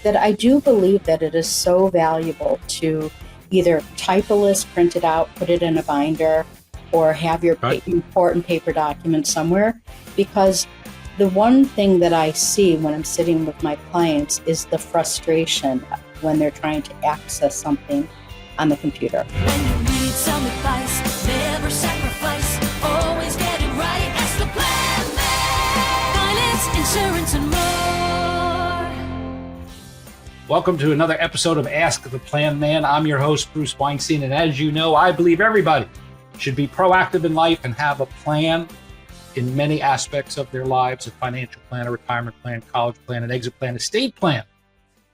that I do believe that it is so valuable to either type a list, print it out, put it in a binder, or have your Right. important paper document somewhere. Because the one thing that I see when I'm sitting with my clients is the frustration when they're trying to access something on the computer. When you need some advice, never sacrifice, always get it right. Ask the Planman. Finance, insurance, and more. Welcome to another episode of Ask the Planman. I'm your host, Bruce Weinstein, and as you know, I believe everybody should be proactive in life and have a plan in many aspects of their lives: a financial plan, a retirement plan, college plan, an exit plan, estate plan.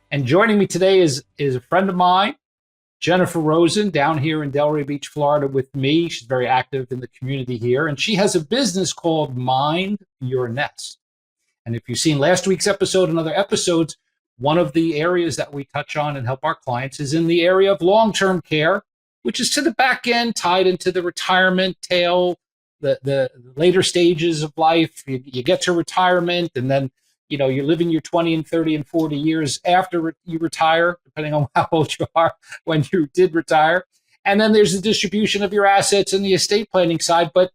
And joining me today is a friend of mine, Jennifer Rosen, down here in Delray Beach, Florida with me. She's very active in the community here, and she has a business called Mind Your Nest. And if you've seen last week's episode and other episodes, one of the areas that we touch on and help our clients is in the area of long-term care, which is to the back end, tied into the retirement tail, the later stages of life. You get to retirement, and then you're living your 20 and 30 and 40 years after you retire, depending on how old you are when you did retire. And then there's the distribution of your assets and the estate planning side. But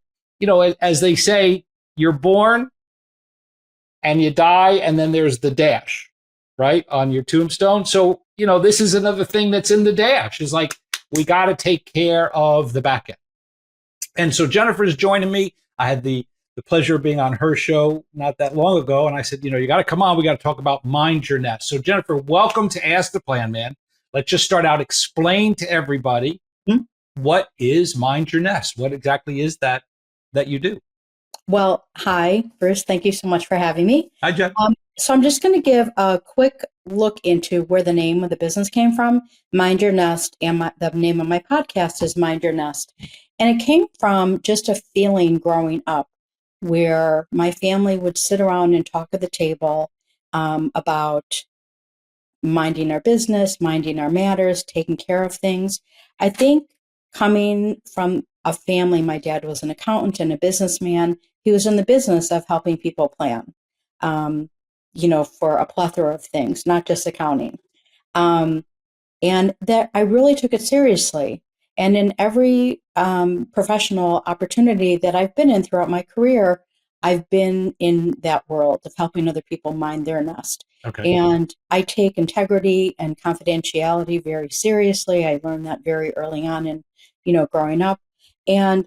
as they say, you're born and you die, and then there's the dash, right, on your tombstone. So, this is another thing that's in the dash, is like, we got to take care of the back end. And so Jennifer's joining me. I had the pleasure of being on her show not that long ago. And I said, you got to come on. We got to talk about Mind Your Nest. So Jennifer, welcome to Ask the Planman. Let's just start out. Explain to everybody, what is Mind Your Nest? What exactly is that you do? Well, hi, Bruce. Thank you so much for having me. Hi, Jen. So I'm just going to give a quick look into where the name of the business came from, Mind Your Nest, and the name of my podcast is Mind Your Nest. And it came from just a feeling growing up where my family would sit around and talk at the table about minding our business, minding our matters, taking care of things. I think coming from a family, my dad was an accountant and a businessman. He was in the business of helping people plan, for a plethora of things, not just accounting. And that I really took it seriously. And in every professional opportunity that I've been in throughout my career, I've been in that world of helping other people mind their nest. Okay. And I take integrity and confidentiality very seriously. I learned that very early on in, growing up. And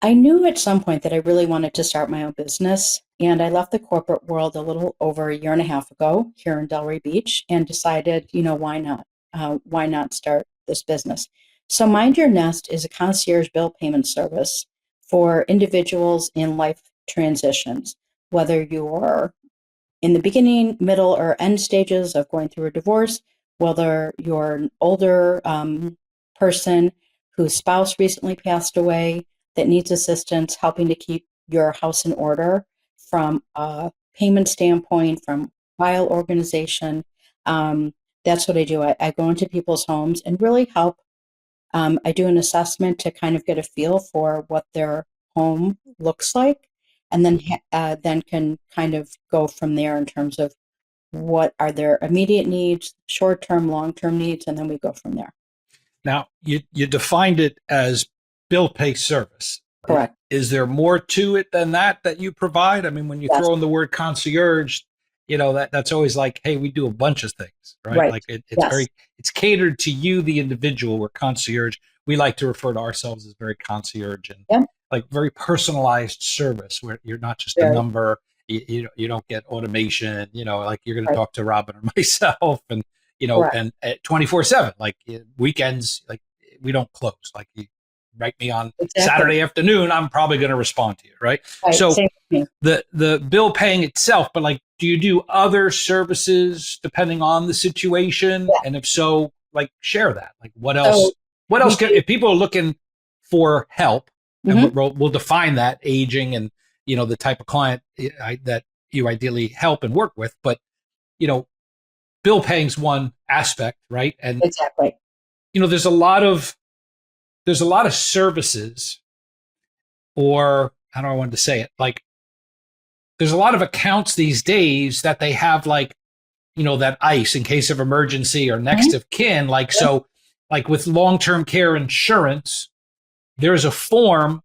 I knew at some point that I really wanted to start my own business. And I left the corporate world a little over a year and a half ago here in Delray Beach and decided, why not? Why not start this business? So Mind Your Nest is a concierge bill payment service for individuals in life transitions, whether you're in the beginning, middle, or end stages of going through a divorce, whether you're an older person whose spouse recently passed away that needs assistance helping to keep your house in order from a payment standpoint, from file organization. That's what I do. I go into people's homes and really help. I do an assessment to kind of get a feel for what their home looks like, and then can kind of go from there in terms of what are their immediate needs, short-term, long-term needs, and then we go from there. Now, you defined it as bill pay service. Correct. Is there more to it than that you provide? I mean, when you Yes. throw in the word concierge, that's always like, hey, we do a bunch of things, right? Right. Like it's Yes. it's catered to you, the individual. We're concierge. We like to refer to ourselves as very concierge and Yeah. like very personalized service where you're not just a Very. number. You don't get automation, like you're going to Right. talk to Robin or myself and, Correct. and 24/7, like weekends, like we don't close. Like you write me on Exactly. Saturday afternoon, I'm probably going to respond to you. Right. Right. So Same with me. the bill paying itself, but like, do you do other services depending on the situation? Yeah. And if so, like share that, like what So else we do- if people are looking for help, Mhm. and we'll define that aging and, the type of client that you ideally help and work with, but, bill paying's one aspect, right? And, Exactly. there's a lot of services, or how do I want to say it? Like there's a lot of accounts these days that they have like that ICE in case of emergency or next of kin. Like, so like with long-term care insurance, there's a form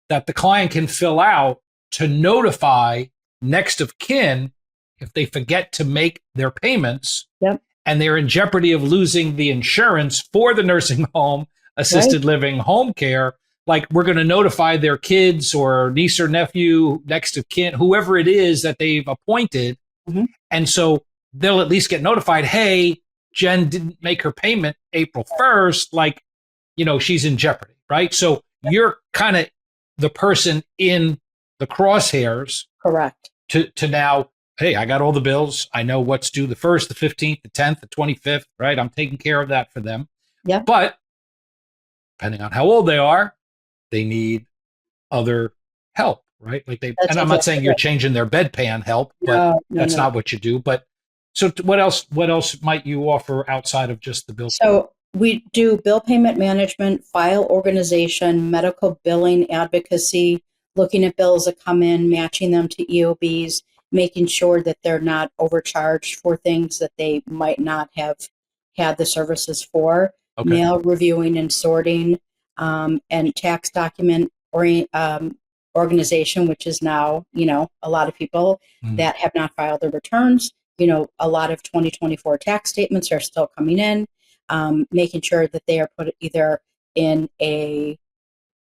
that the client can fill out to notify next of kin if they forget to make their payments and they're in jeopardy of losing the insurance for the nursing home, assisted living, home care. Like, we're going to notify their kids or niece or nephew, next of kin, whoever it is that they've appointed. And so they'll at least get notified, hey, Jen didn't make her payment April 1st. Like, she's in jeopardy, right? So you're kind of the person in the crosshairs. Correct. To now, hey, I got all the bills. I know what's due the 1st, the 15th, the 10th, the 25th, right? I'm taking care of that for them. Yeah. But depending on how old they are, they need other help, right? Like and I'm not saying you're changing their bedpan help, but that's not what you do. But so what else might you offer outside of just the bill? So we do bill payment management, file organization, medical billing advocacy, looking at bills that come in, matching them to EOBs, making sure that they're not overcharged for things that they might not have had the services for, mail reviewing and sorting, and tax document organization, which is now, a lot of people that have not filed their returns. A lot of 2024 tax statements are still coming in, making sure that they are put either in a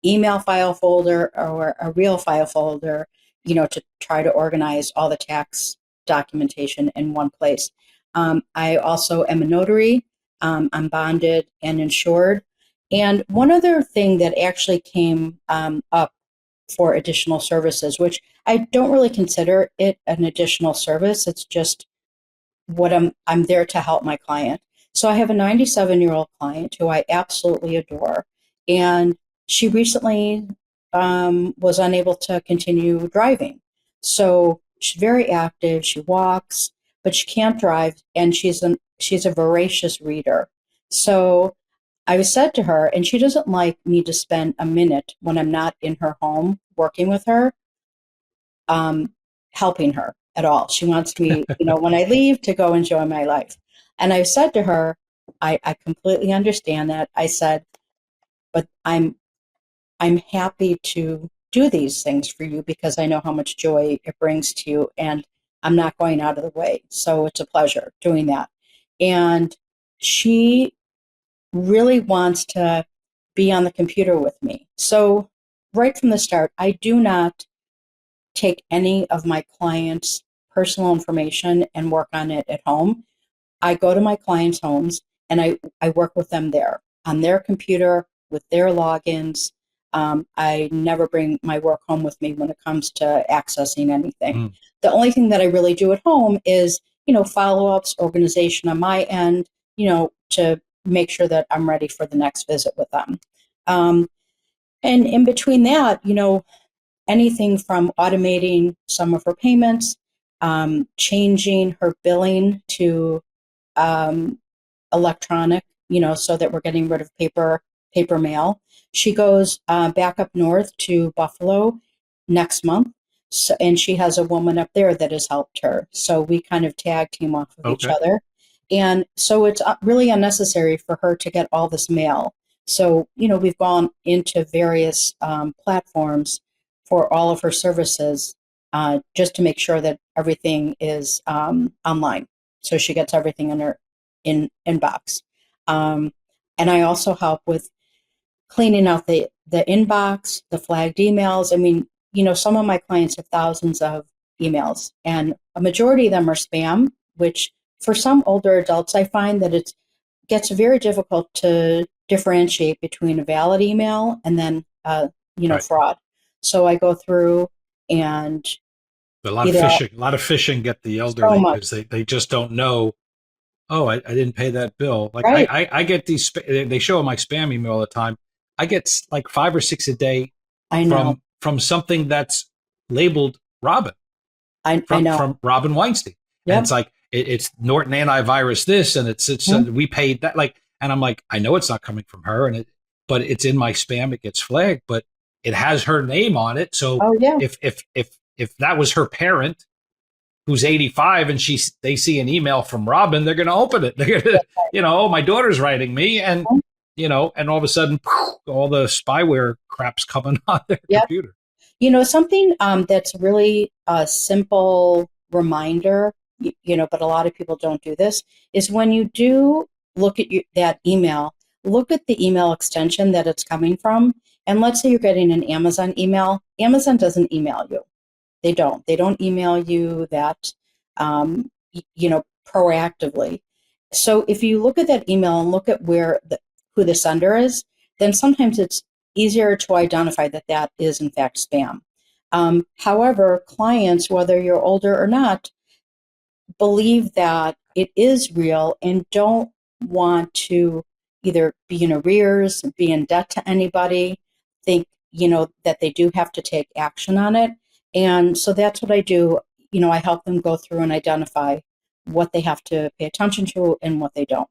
email file folder or a real file folder, to try to organize all the tax documentation in one place. I also am a notary. I'm bonded and insured. And one other thing that actually came up for additional services, which I don't really consider it an additional service. It's just what I'm there to help my client. So I have a 97-year-old client who I absolutely adore. And she recently was unable to continue driving. So she's very active. She walks, but she can't drive. And she's a voracious reader. So I said to her, and she doesn't like me to spend a minute when I'm not in her home working with her, helping her at all. She wants me, when I leave, to go enjoy my life. And I said to her, I completely understand that. I said, but I'm happy to do these things for you because I know how much joy it brings to you, and I'm not going out of the way. So it's a pleasure doing that. And she really wants to be on the computer with me. So right from the start, I do not take any of my clients' personal information and work on it at home. I go to my clients' homes and I work with them there on their computer with their logins. I never bring my work home with me when it comes to accessing anything. The only thing that I really do at home is, follow-ups, organization on my end, to make sure that I'm ready for the next visit with them. And in between that, anything from automating some of her payments, changing her billing to electronic, so that we're getting rid of paper mail. She goes back up north to Buffalo next month. So, and she has a woman up there that has helped her. So we kind of tag team off of each other. And so it's really unnecessary for her to get all this mail. So, we've gone into various platforms for all of her services just to make sure that everything is online. So she gets everything in her inbox. And I also help with cleaning out the inbox, the flagged emails. I mean, some of my clients have thousands of emails, and a majority of them are spam, which for some older adults, I find that it gets very difficult to differentiate between a valid email and then, fraud. So I go through and a lot of phishing get the elderly because they just don't know. Oh, I didn't pay that bill. Like I get these, they show my spam email all the time. I get like 5 or 6 a day from something that's labeled Robin. I know. From Robin Weinstein. Yep. And it's like, it's Norton antivirus this, and it's we paid that. Like, and I'm like, I know it's not coming from her, but it's in my spam. It gets flagged, but it has her name on it. So if that was her parent who's 85 and they see an email from Robin, they're going to open it. They're going to, oh, my daughter's writing me. And, and all of a sudden, all the spyware crap's coming on their computer. Something that's really a simple reminder, but a lot of people don't do this, is when you do look at that email, look at the email extension that it's coming from. And let's say you're getting an Amazon email. Amazon doesn't email you. They don't email you that, proactively. So if you look at that email and look at who the sender is, then sometimes it's easier to identify that is in fact spam. However, clients, whether you're older or not, believe that it is real and don't want to either be in arrears, be in debt to anybody, think, that they do have to take action on it. And so that's what I do. I help them go through and identify what they have to pay attention to and what they don't.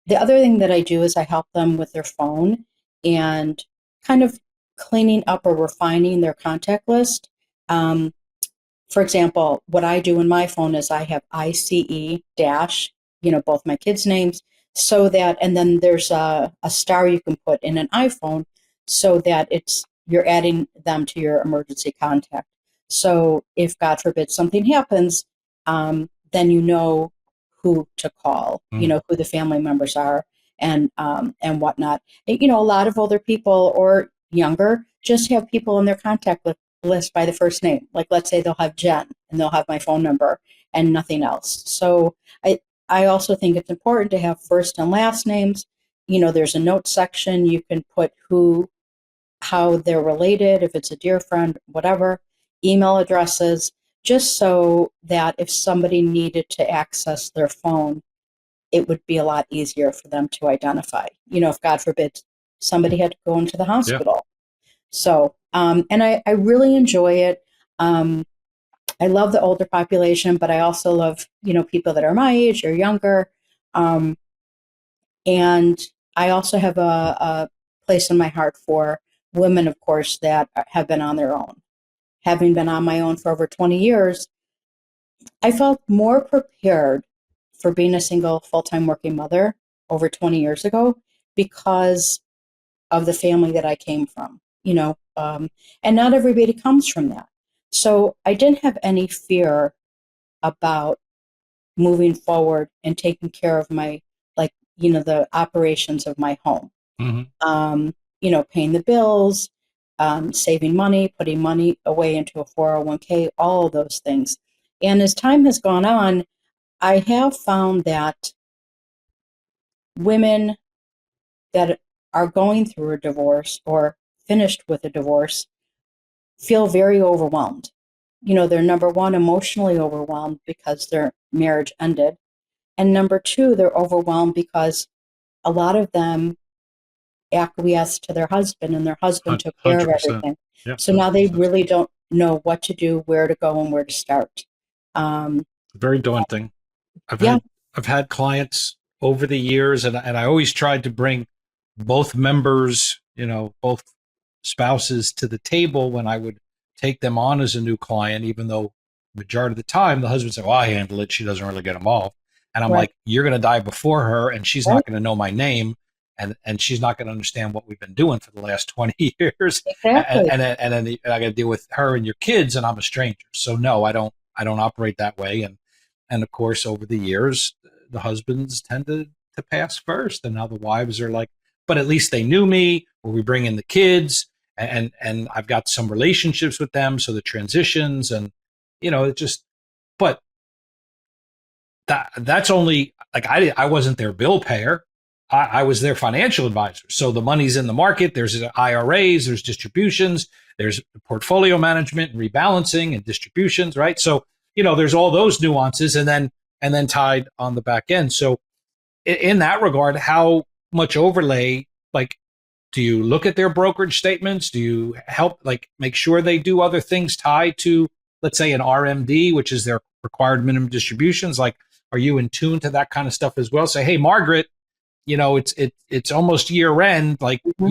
The other thing that I do is I help them with their phone and kind of cleaning up or refining their contact list. For example, what I do in my phone is I have ICE dash, both my kids' names, so that, and then there's a star you can put in an iPhone so that you're adding them to your emergency contact. So if, God forbid, something happens, then you know who to call, who the family members are and whatnot. A lot of older people or younger just have people in their contact list by the first name. Like, let's say they'll have Jen and they'll have my phone number and nothing else. So I also think it's important to have first and last names. There's a note section. You can put how they're related, if it's a dear friend, whatever, email addresses, just so that if somebody needed to access their phone, it would be a lot easier for them to identify. If, God forbid, somebody had to go into the hospital. Yeah. So, and I really enjoy it. I love the older population, but I also love, people that are my age or younger. And I also have a place in my heart for women, of course, that have been on their own. Having been on my own for over 20 years, I felt more prepared for being a single full-time working mother over 20 years ago because of the family that I came from, and not everybody comes from that. So I didn't have any fear about moving forward and taking care of my, the operations of my home, paying the bills, saving money, putting money away into a 401k, all of those things. And as time has gone on, I have found that women that are going through a divorce or finished with a divorce feel very overwhelmed. They're, number one, emotionally overwhelmed because their marriage ended. And number two, they're overwhelmed because a lot of them acquiesced to their husband and their husband took care of everything. Yep, so now they really don't know what to do, where to go, and where to start. Very daunting. I've had clients over the years, and I always tried to bring both members, both spouses to the table when I would take them on as a new client, even though majority of the time the husband said, well, I handle it. She doesn't really get involved. And I'm like, you're going to die before her, and she's not going to know my name. And she's not going to understand what we've been doing for the last 20 years. Exactly. And then I got to deal with her and your kids, and I'm a stranger. So no, I don't operate that way. And of course, over the years, the husbands tended to pass first, and now the wives are like, but at least they knew me, or we bring in the kids, and I've got some relationships with them. So the transitions and, it just, but that's only like, I wasn't their bill payer. I was their financial advisor. So the money's in the market. There's IRAs, there's distributions, there's portfolio management and rebalancing and distributions, right? So, there's all those nuances and then tied on the back end. So in that regard, how much overlay, do you look at their brokerage statements? Do you help, make sure they do other things tied to, let's say, an RMD, which is their required minimum distributions? Are you in tune to that kind of stuff as well? Say, hey, Margaret, it's almost year end.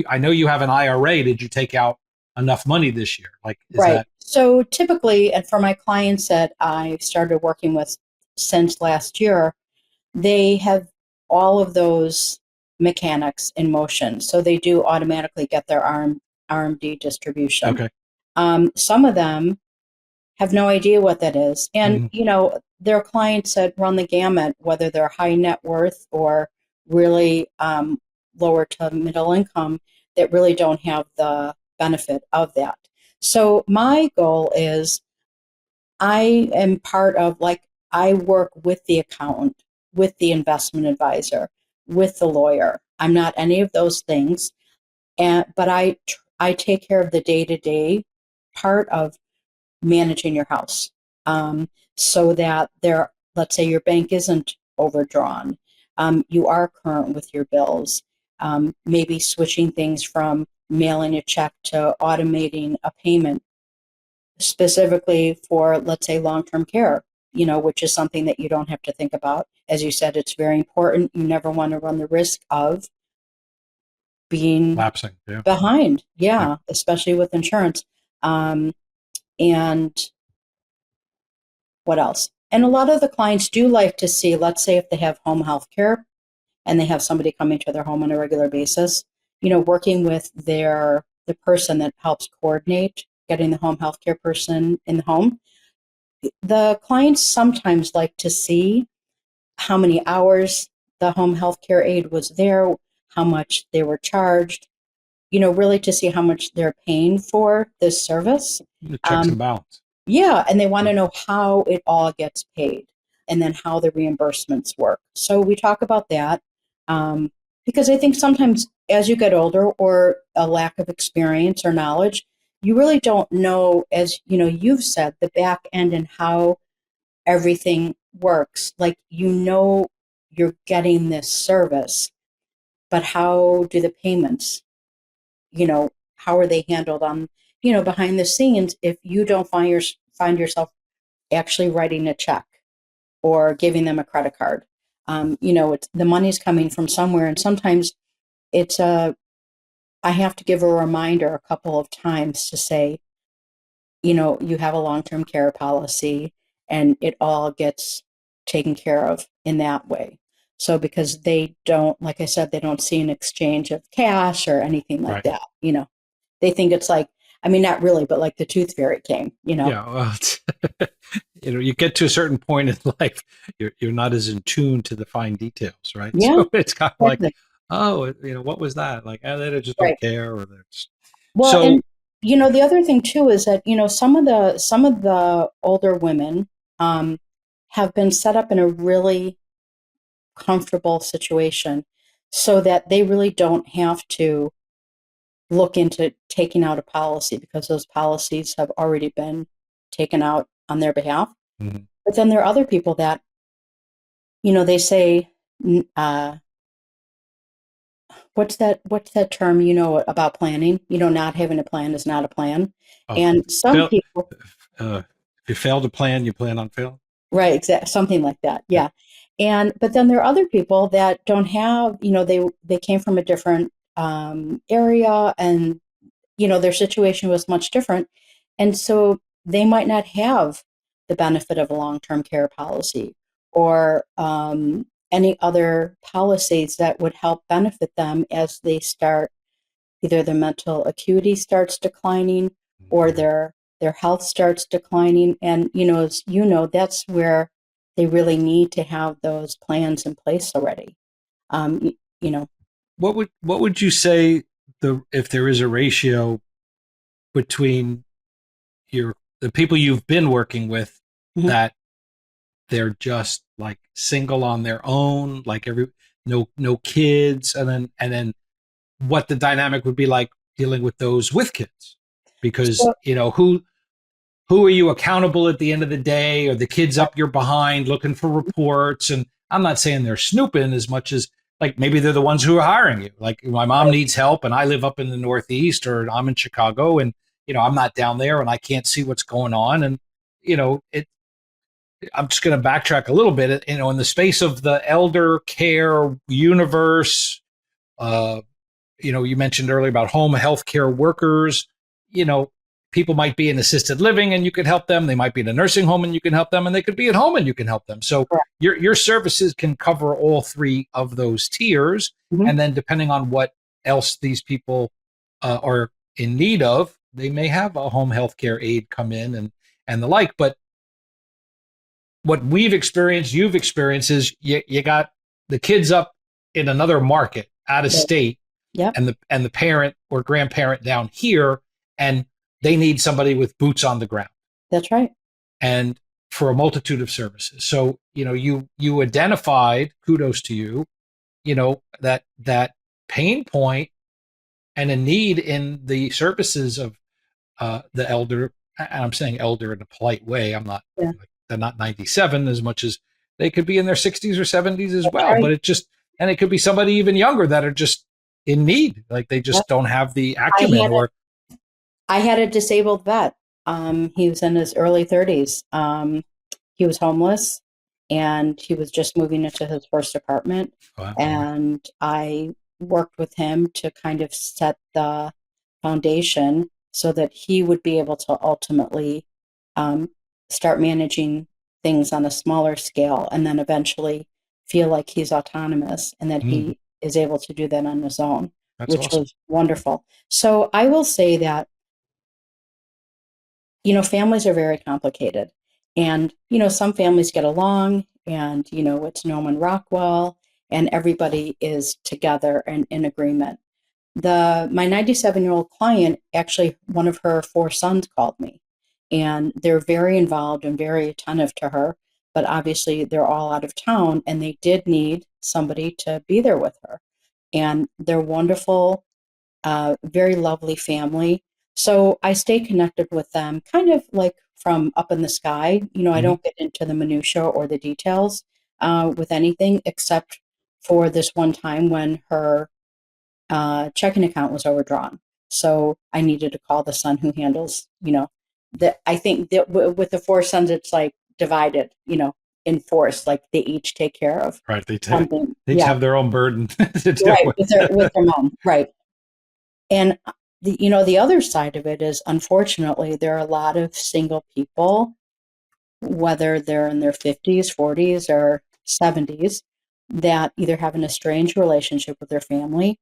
I know you have an IRA. Did you take out enough money this year? Right. So typically, and for my clients that I started working with since last year, they have all of those mechanics in motion. So they do automatically get their RMD distribution. Okay. Some of them have no idea what that is. And, Mhm. there are clients that run the gamut, whether they're high net worth or really lower to middle income, that really don't have the benefit of that. So my goal is I am part of, like, I work with the accountant, with the investment advisor, with the lawyer. I'm not any of those things, but I take care of the day to day part of managing your house, so that let's say your bank isn't overdrawn, you are current with your bills, maybe switching things from mailing a check to automating a payment specifically for, let's say, long-term care, which is something that you don't have to think about. As you said, it's very important. You never want to run the risk of being Lapsing. Yeah. behind. Yeah. Yeah, especially with insurance. And what else? And a lot of the clients do like to see, let's say if they have home health care and they have somebody coming to their home on a regular basis, working with the person that helps coordinate getting the home health care person in the home. The clients sometimes like to see how many hours the home health care aide was there, how much they were charged, really to see how much they're paying for this service. The checks and Um, balance. yeah, and they want to know how it all gets paid and then how the reimbursements work. So we talk about that, because I think sometimes as you get older or a lack of experience or knowledge, you really don't know, as you've said, the back end and how everything works. Like, you're getting this service, but how do the payments, how are they handled on, behind the scenes, if you don't find yourself actually writing a check or giving them a credit card. It's the money's coming from somewhere, and sometimes it's I have to give a reminder a couple of times to say, you have a long-term care policy, and it all gets taken care of in that way. So because they don't, like I said, they don't see an exchange of cash or anything like Right. that. They think it's like, I mean, not really, but like the tooth fairy came. Yeah. Well, you get to a certain point in life, you're not as in tune to the fine details, right? Yeah, So it's kind of like, exactly. oh, what was that? Like, they just don't Right. care, or they're just... Well, So and the other thing too is that some of the older women um, have been set up in a really comfortable situation, so that they really don't have to look into taking out a policy, because those policies have already been taken out on their behalf. Mhm. But then there are other people that, they say, uh, what's that term, about planning? Not having a plan is not a plan. Oh, And some fail, people, if you fail to plan, you plan on failing. right, something like that. Yeah. Yeah. But then there are other people that don't have, they came from a different area, and their situation was much different. And so they might not have the benefit of a long-term care policy, or any other policies that would help benefit them as they start, either their mental acuity starts declining, or Mhm. their health starts declining. And, as that's where they really need to have those plans in place already. Um, you know, What would you say, if there is a ratio between the people you've been working with, mhm. that they're just like single on their own, like no kids, and then what the dynamic would be like dealing with those with kids, because So, who are you accountable at the end of the day? Are the kids up your behind looking for reports? And I'm not saying they're snooping as much as, like, maybe they're the ones who are hiring you. Like, my mom needs help and I live up in the Northeast, or I'm in Chicago, and I'm not down there and I can't see what's going on. And it I'm just going to backtrack a little bit. In the space of the elder care universe, you mentioned earlier about home healthcare workers. You know, people might be in assisted living and you can help them. They might be in a nursing home and you can help them, and they could be at home and you can help them. So Correct. your services can cover all three of those tiers. Mhm. And then depending on what else these people are in need of, they may have a home health care aide come in and the like. But what we've experienced, you've experienced, is you got the kids up in another market out of Yep. state, Yep. and the parent or grandparent down here, and they need somebody with boots on the ground, That's right. and for a multitude of services. So you identified, kudos to you, that pain point and a need in the services of the elder. And I'm saying elder in a polite way. I'm not Yeah. they're not 97 as much as they could be in their 60s or 70s as That's well. right. But it could be somebody even younger that are just in need, like they just Yep. don't have the acumen. I had a disabled vet. He was in his early 30s. He was homeless, and he was just moving into his first apartment. Wow. And I worked with him to kind of set the foundation so that he would be able to ultimately start managing things on a smaller scale, and then eventually feel like he's autonomous and that he is able to do that on his own, That's which awesome. was wonderful. So I will say that, families are very complicated. And, some families get along and, it's Norman Rockwell and everybody is together and in agreement. My 97-year-old client, actually, one of her 4 sons called me, and they're very involved and very attentive to her. But obviously, they're all out of town, and they did need somebody to be there with her. And they're wonderful, very lovely family. So I stay connected with them, kind of like from up in the sky. I don't get into the minutia or the details with anything, except for this one time when her checking account was overdrawn. So I needed to call the son who handles, I think that with the 4 sons, it's like divided, in force, like they each take care of Right. They something. each Yeah, have their own burden to deal right, with. with their mom, right. And the other side of it is, unfortunately, there are a lot of single people, whether they're in their 50s, 40s, or 70s, that either have an estranged relationship with their family,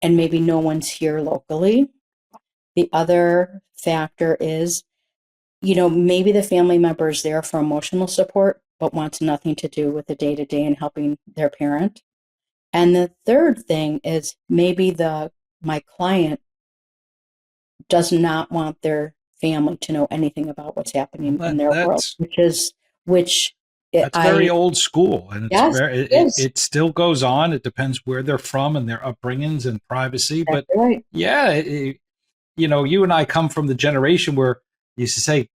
and maybe no one's here locally. The other factor is, maybe the family member is there for emotional support, but wants nothing to do with the day to day and helping their parent. And the third thing is, maybe my client does not want their family to know anything about what's happening in their world, which That's very old school, and it's yes, very it is. it still goes on. It depends where they're from and their upbringings and privacy. But Exactly right. yeah, you and I come from the generation where you used to say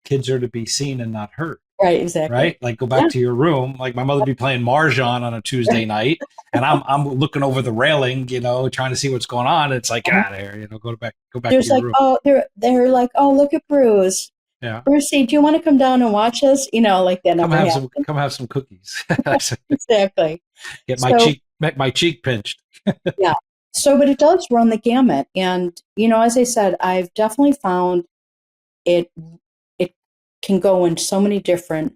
kids are to be seen and not heard. Right, exactly. Right? Like go back Yeah. to your room. Like my mother would be playing Mahjong on a Tuesday night, and I'm looking over the railing, trying to see what's going on. It's like, get out of here, go back There's to your like, room. oh, they're like, oh, look at Bruce. Yeah. Brucey, do you want to come down and watch us? Like that never happened. Come have some cookies. Exactly. Get So, my cheek pinched. yeah. So, but it does run the gamut. And, as I said, I've definitely found it can go in so many different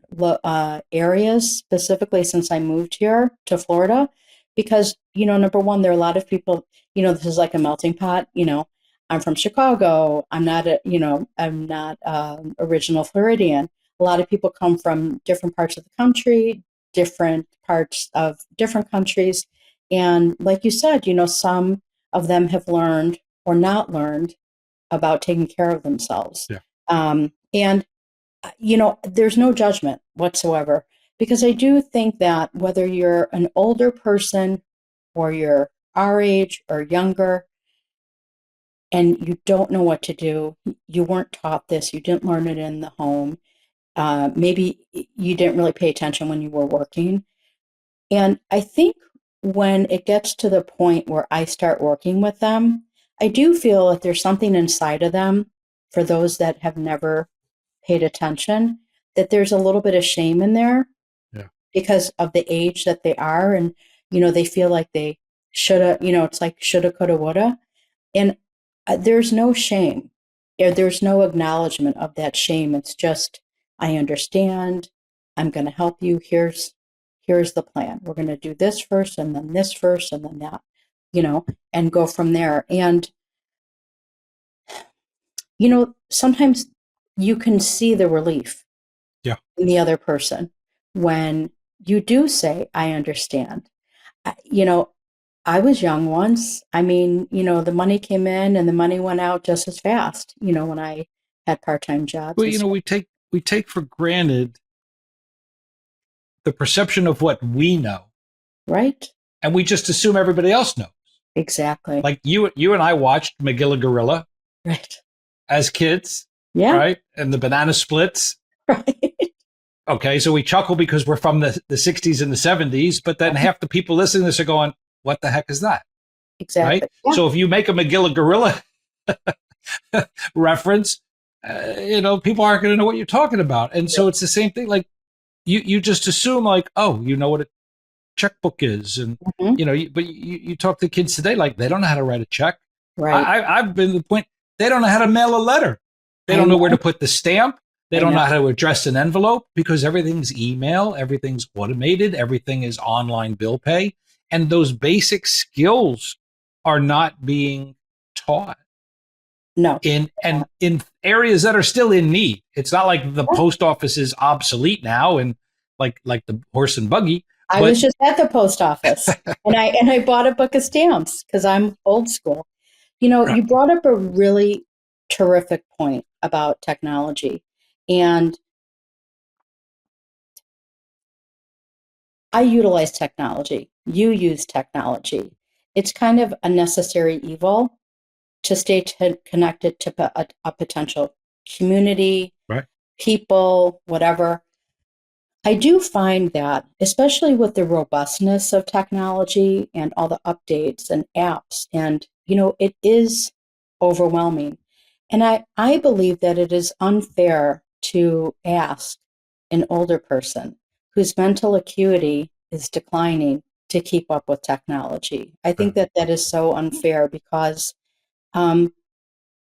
areas, specifically since I moved here to Florida, because, number one, there are a lot of people, this is like a melting pot. I'm from Chicago. I'm not original Floridian. A lot of people come from different parts of the country, different parts of different countries. And like you said, some of them have learned or not learned about taking care of themselves. Yeah. And there's no judgment whatsoever, because I do think that whether you're an older person or you're our age or younger and you don't know what to do, you weren't taught this, you didn't learn it in the home, maybe you didn't really pay attention when you were working. And I think when it gets to the point where I start working with them, I do feel that there's something inside of them, for those that have never paid attention, that there's a little bit of shame in there. Yeah. Because of the age that they are. And, they feel like they shoulda, it's like shoulda, coulda, woulda. And there's no shame. There's no acknowledgement of that shame. It's just, I understand. I'm going to help you. Here's the plan. We're going to do this first, and then this first, and then that, and go from there. And sometimes you can see the relief Yeah. in the other person when you do say, I understand. I was young once. I mean, the money came in and the money went out just as fast, when I had part-time jobs. Well, And so, we take for granted the perception of what we know, right? and we just assume everybody else knows. Exactly. Like you and I watched Magilla Gorilla Right. as kids, Yeah. right? And the banana splits. Right. Okay, so we chuckle because we're from the 60s and the 70s, but then half the people listening to this are going, what the heck is that? Exactly. Right? Yeah. So if you make a Magilla Gorilla reference, people aren't going to know what you're talking about. And so it's the same thing. Like you just assume like, oh, you know what a checkbook is. And, Mhm. but you talk to kids today, like they don't know how to write a check. Right. I've been to the point, they don't know how to mail a letter. They I don't know know. where to put the stamp. They I don't know know. how to address an envelope because everything's email, everything's automated, everything is online bill pay. And those basic skills are not being taught No. in areas that are still in need. It's not like the post office is obsolete now and like the horse and buggy. I was just at the post office and I bought a book of stamps because I'm old school. You brought up a really terrific point about technology. And I utilize technology. You use technology. It's kind of a necessary evil to stay connected to a potential community, right. people, whatever. I do find that, especially with the robustness of technology and all the updates and apps, and, it is overwhelming. And I believe that it is unfair to ask an older person whose mental acuity is declining to keep up with technology. I think that is so unfair because um,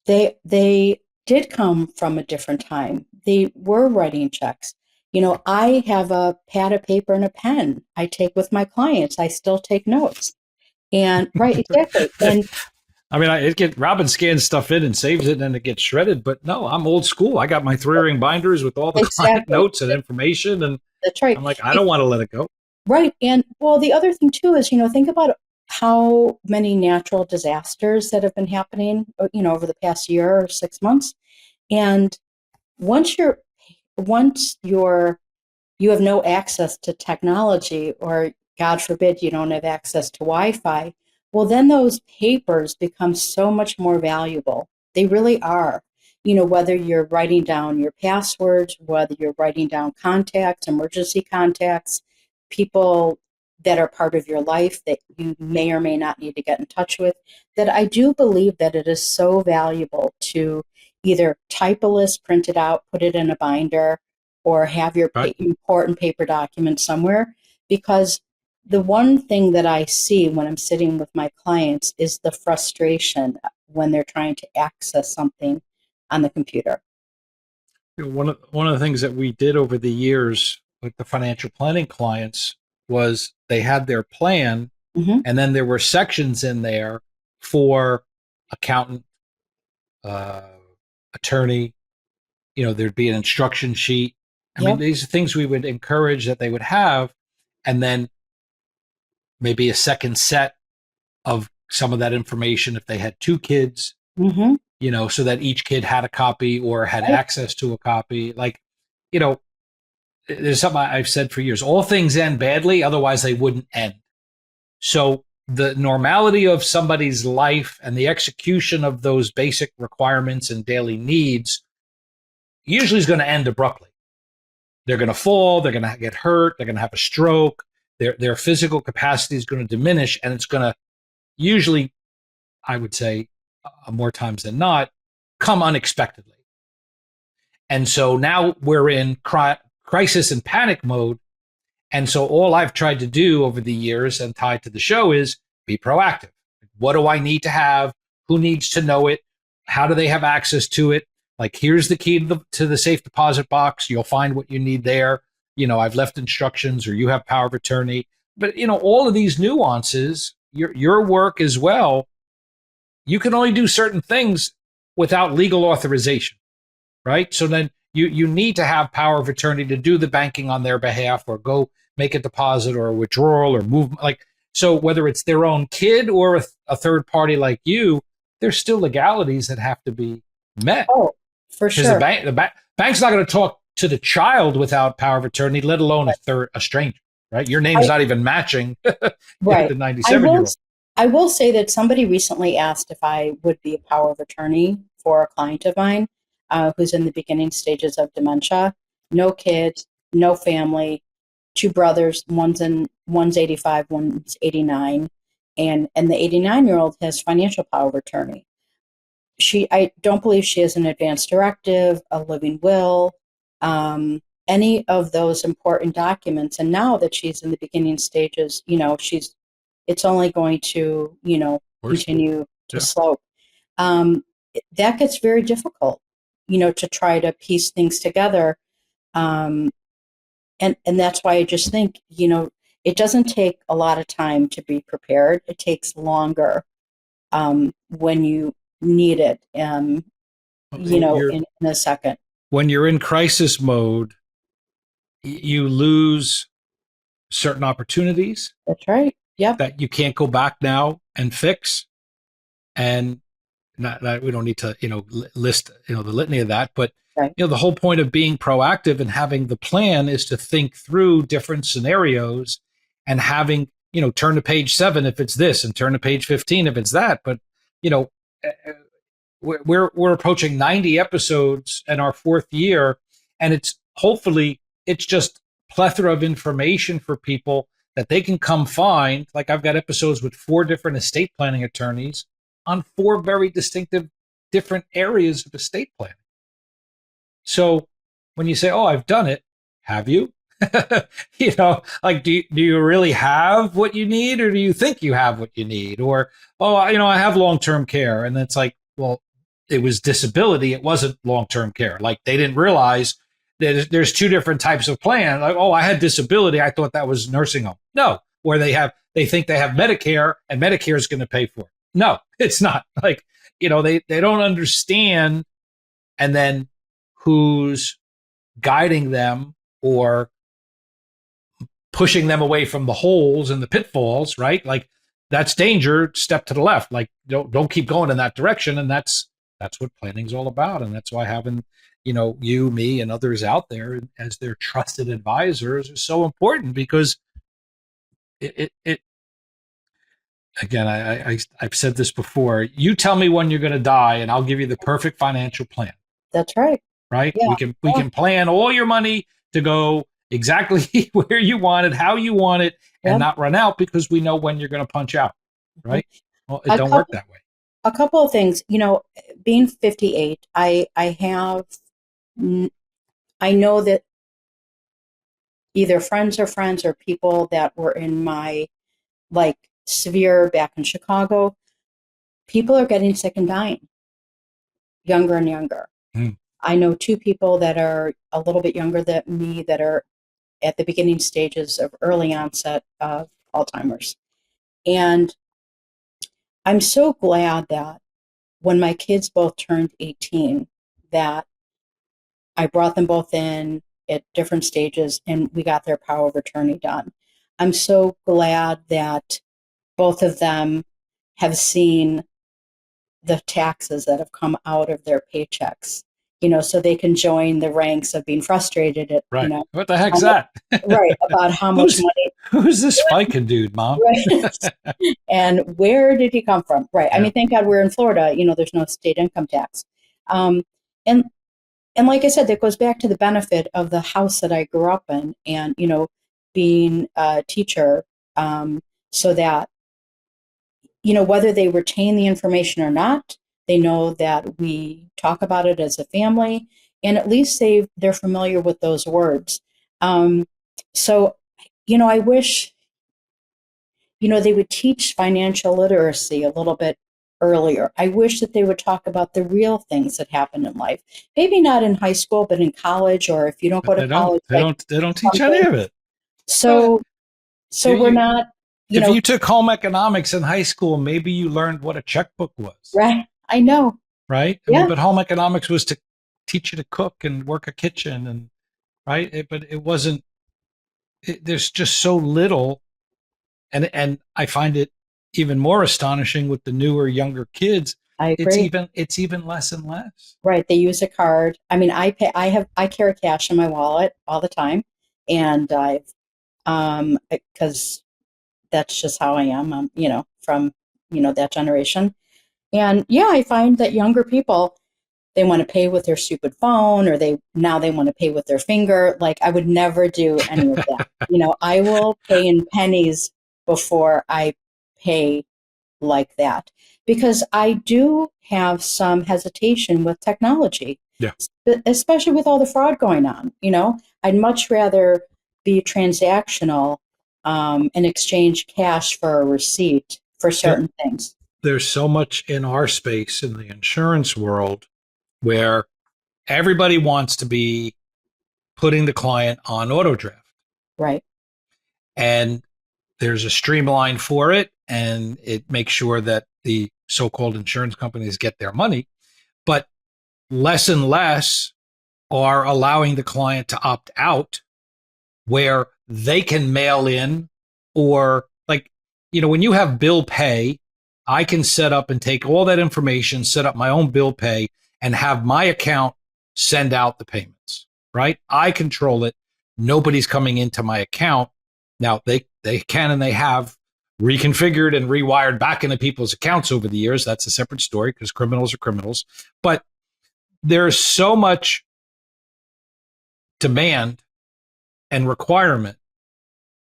they did come from a different time. They were writing checks. I have a pad of paper and a pen I take with my clients. I still take notes. And right, exactly. And I mean, Robin scans stuff in and saves it, and then it gets shredded. But no, I'm old school. I got my 3-ring binders with all the client exactly. notes and information, and That's right. I'm like, I don't want to let it go. Right. And well, the other thing too is, think about how many natural disasters that have been happening, over the past year or 6 months. And once you have no access to technology, or God forbid you don't have access to Wi-Fi, well, then those papers become so much more valuable. They really are. Whether you're writing down your passwords, whether you're writing down contacts, emergency contacts, people that are part of your life that you may or may not need to get in touch with, that I do believe that it is so valuable to either type a list, print it out, put it in a binder, or have your important paper documents somewhere. Because the one thing that I see when I'm sitting with my clients is the frustration when they're trying to access something on the computer. One of the things that we did over the years with the financial planning clients was they had their plan, and then there were sections in there for accountant, attorney. There'd be an instruction sheet. I mean, these are things we would encourage that they would have, and then maybe a second set of some of that information if they had 2 kids, so that each kid had a copy or had access to a copy. Like, there's something I've said for years, all things end badly, otherwise they wouldn't end. So the normality of somebody's life and the execution of those basic requirements and daily needs usually is going to end abruptly. They're going to fall, they're going to get hurt, they're going to have a stroke, their physical capacity is going to diminish, and it's going to usually, I would say, more times than not, come unexpectedly. And so now we're in crisis and panic mode. And so all I've tried to do over the years and tied to the show is be proactive. What do I need to have? who needs to know it, how do they have access to it. Like, here's the key to the safe deposit box. You'll find what you need there. I've left instructions, or you have power of attorney. But all of these nuances, your work as well, you can only do certain things without legal authorization, right? So then you need to have power of attorney to do the banking on their behalf, or go make a deposit or a withdrawal or move. So whether it's their own kid or a third party like you, there's still legalities that have to be met. Oh, for Because sure. the bank's not going to talk to the child without power of attorney, let alone a stranger, right? Your name's not even matching Right. the 97-year-old. I will say that somebody recently asked if I would be a power of attorney for a client of mine who's in the beginning stages of dementia. No kids, no family, two brothers. One's 85, one's 89, and the 89-year-old has financial power of attorney. I don't believe she has an advance directive, a living will, any of those important documents. And now that she's in the beginning stages, it's only going to, continue to slope. That gets very difficult, to try to piece things together. And that's why I just think, it doesn't take a lot of time to be prepared. It takes longer when you need it, in a second. When you're in crisis mode, you lose certain opportunities. That's right. Yep. That you can't go back now and fix. And not that we don't need to, list, the litany of that, but right. The whole point of being proactive and having the plan is to think through different scenarios, and having, turn to page 7 if it's this, and turn to page 15 if it's that. But, we're approaching 90 episodes in our 4th year, and it's just plethora of information for people that they can come find. Like, I've got episodes with 4 different estate planning attorneys on 4 very distinctive different areas of estate planning. So when you say, "Oh, I've done it," have you? Do you really have what you need, or do you think you have what you need? Or, "Oh, I have long-term care." And it's like, well, it was disability. It wasn't long-term care. Like, they didn't realize that there's 2 different types of plan. Like, "Oh, I had disability. I thought that was nursing home." No, where they think they have Medicare, and Medicare is going to pay for it. No, it's not. Like, they don't understand. And then who's guiding them or pushing them away from the holes and the pitfalls, right? Like, that's danger, step to the left. Like, don't keep going in that direction. And that's what planning's all about. And that's why having, you, me, and others out there as their trusted advisors is so important, because it again, I've said this before. You tell me when you're going to die, and I'll give you the perfect financial plan. That's right. Right? Yeah. We can plan all your money to go exactly where you want it, how you want it, and not run out, because we know when you're going to punch out. Right? Well, it don't work that way. A couple of things, being 58, I know that either friends or people that were in my sphere back in Chicago, people are getting sick and dying, younger and younger. I know 2 people that are a little bit younger than me that are at the beginning stages of early onset of Alzheimer's. And I'm so glad that when my kids both turned 18, that I brought them both in at different stages and we got their power of attorney done. I'm so glad that both of them have seen the taxes that have come out of their paychecks, so they can join the ranks of being frustrated at, right. What the heck's that? Right. About how much money. Who's this FICA dude, Mom? Right. And where did he come from? Right. Yeah. I mean, thank God we're in Florida, there's no state income tax. And like I said, that goes back to the benefit of the house that I grew up in, and, being a teacher, so that, whether they retain the information or not, they know that we talk about it as a family, and at least they're familiar with those words. So, I wish, they would teach financial literacy a little bit earlier. I wish that they would talk about the real things that happen in life. Maybe not in high school, but in college, or if you don't go But to college, like they don't teach any something. of it. Well, So, so we're not, if you took home economics in high school, maybe you learned what a checkbook was, right? I know. right? I mean, Yeah, but home economics was to teach you to cook and work a kitchen, and right. But it wasn't. There's just so little, and I find it even more astonishing with the newer, younger kids. I agree. It's even less and less. Right. They use a card. I mean, I carry cash in my wallet all the time. And because that's just how I am, from, that generation. And yeah, I find that younger people, they want to pay with their stupid phone, or they want to pay with their finger. Like, I would never do any of that. I will pay in pennies before I pay like that, because I do have some hesitation with technology, Yeah. especially with all the fraud going on. I'd much rather be transactional, and exchange cash for a receipt for certain things. There's so much in our space in the insurance world where everybody wants to be putting the client on auto draft. Right. And there's a streamline for it, and it makes sure that the so-called insurance companies get their money. But less and less are allowing the client to opt out, where they can mail in, or like, when you have bill pay, I can set up and take all that information, set up my own bill pay, and have my account send out the payments, right? I control it. Nobody's coming into my account. Now they can, and they have reconfigured and rewired back into people's accounts over the years. That's a separate story, because criminals are criminals. But there's so much demand and requirement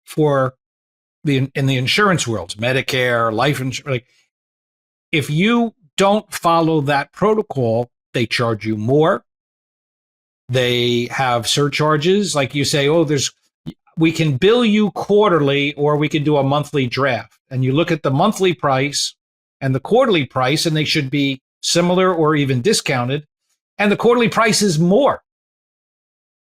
for in the insurance worlds, Medicare, life insurance. Like, if you don't follow that protocol, they charge you more. They have surcharges. Like, you say, we can bill you quarterly, or we can do a monthly draft. And you look at the monthly price and the quarterly price, and they should be similar or even discounted. And the quarterly price is more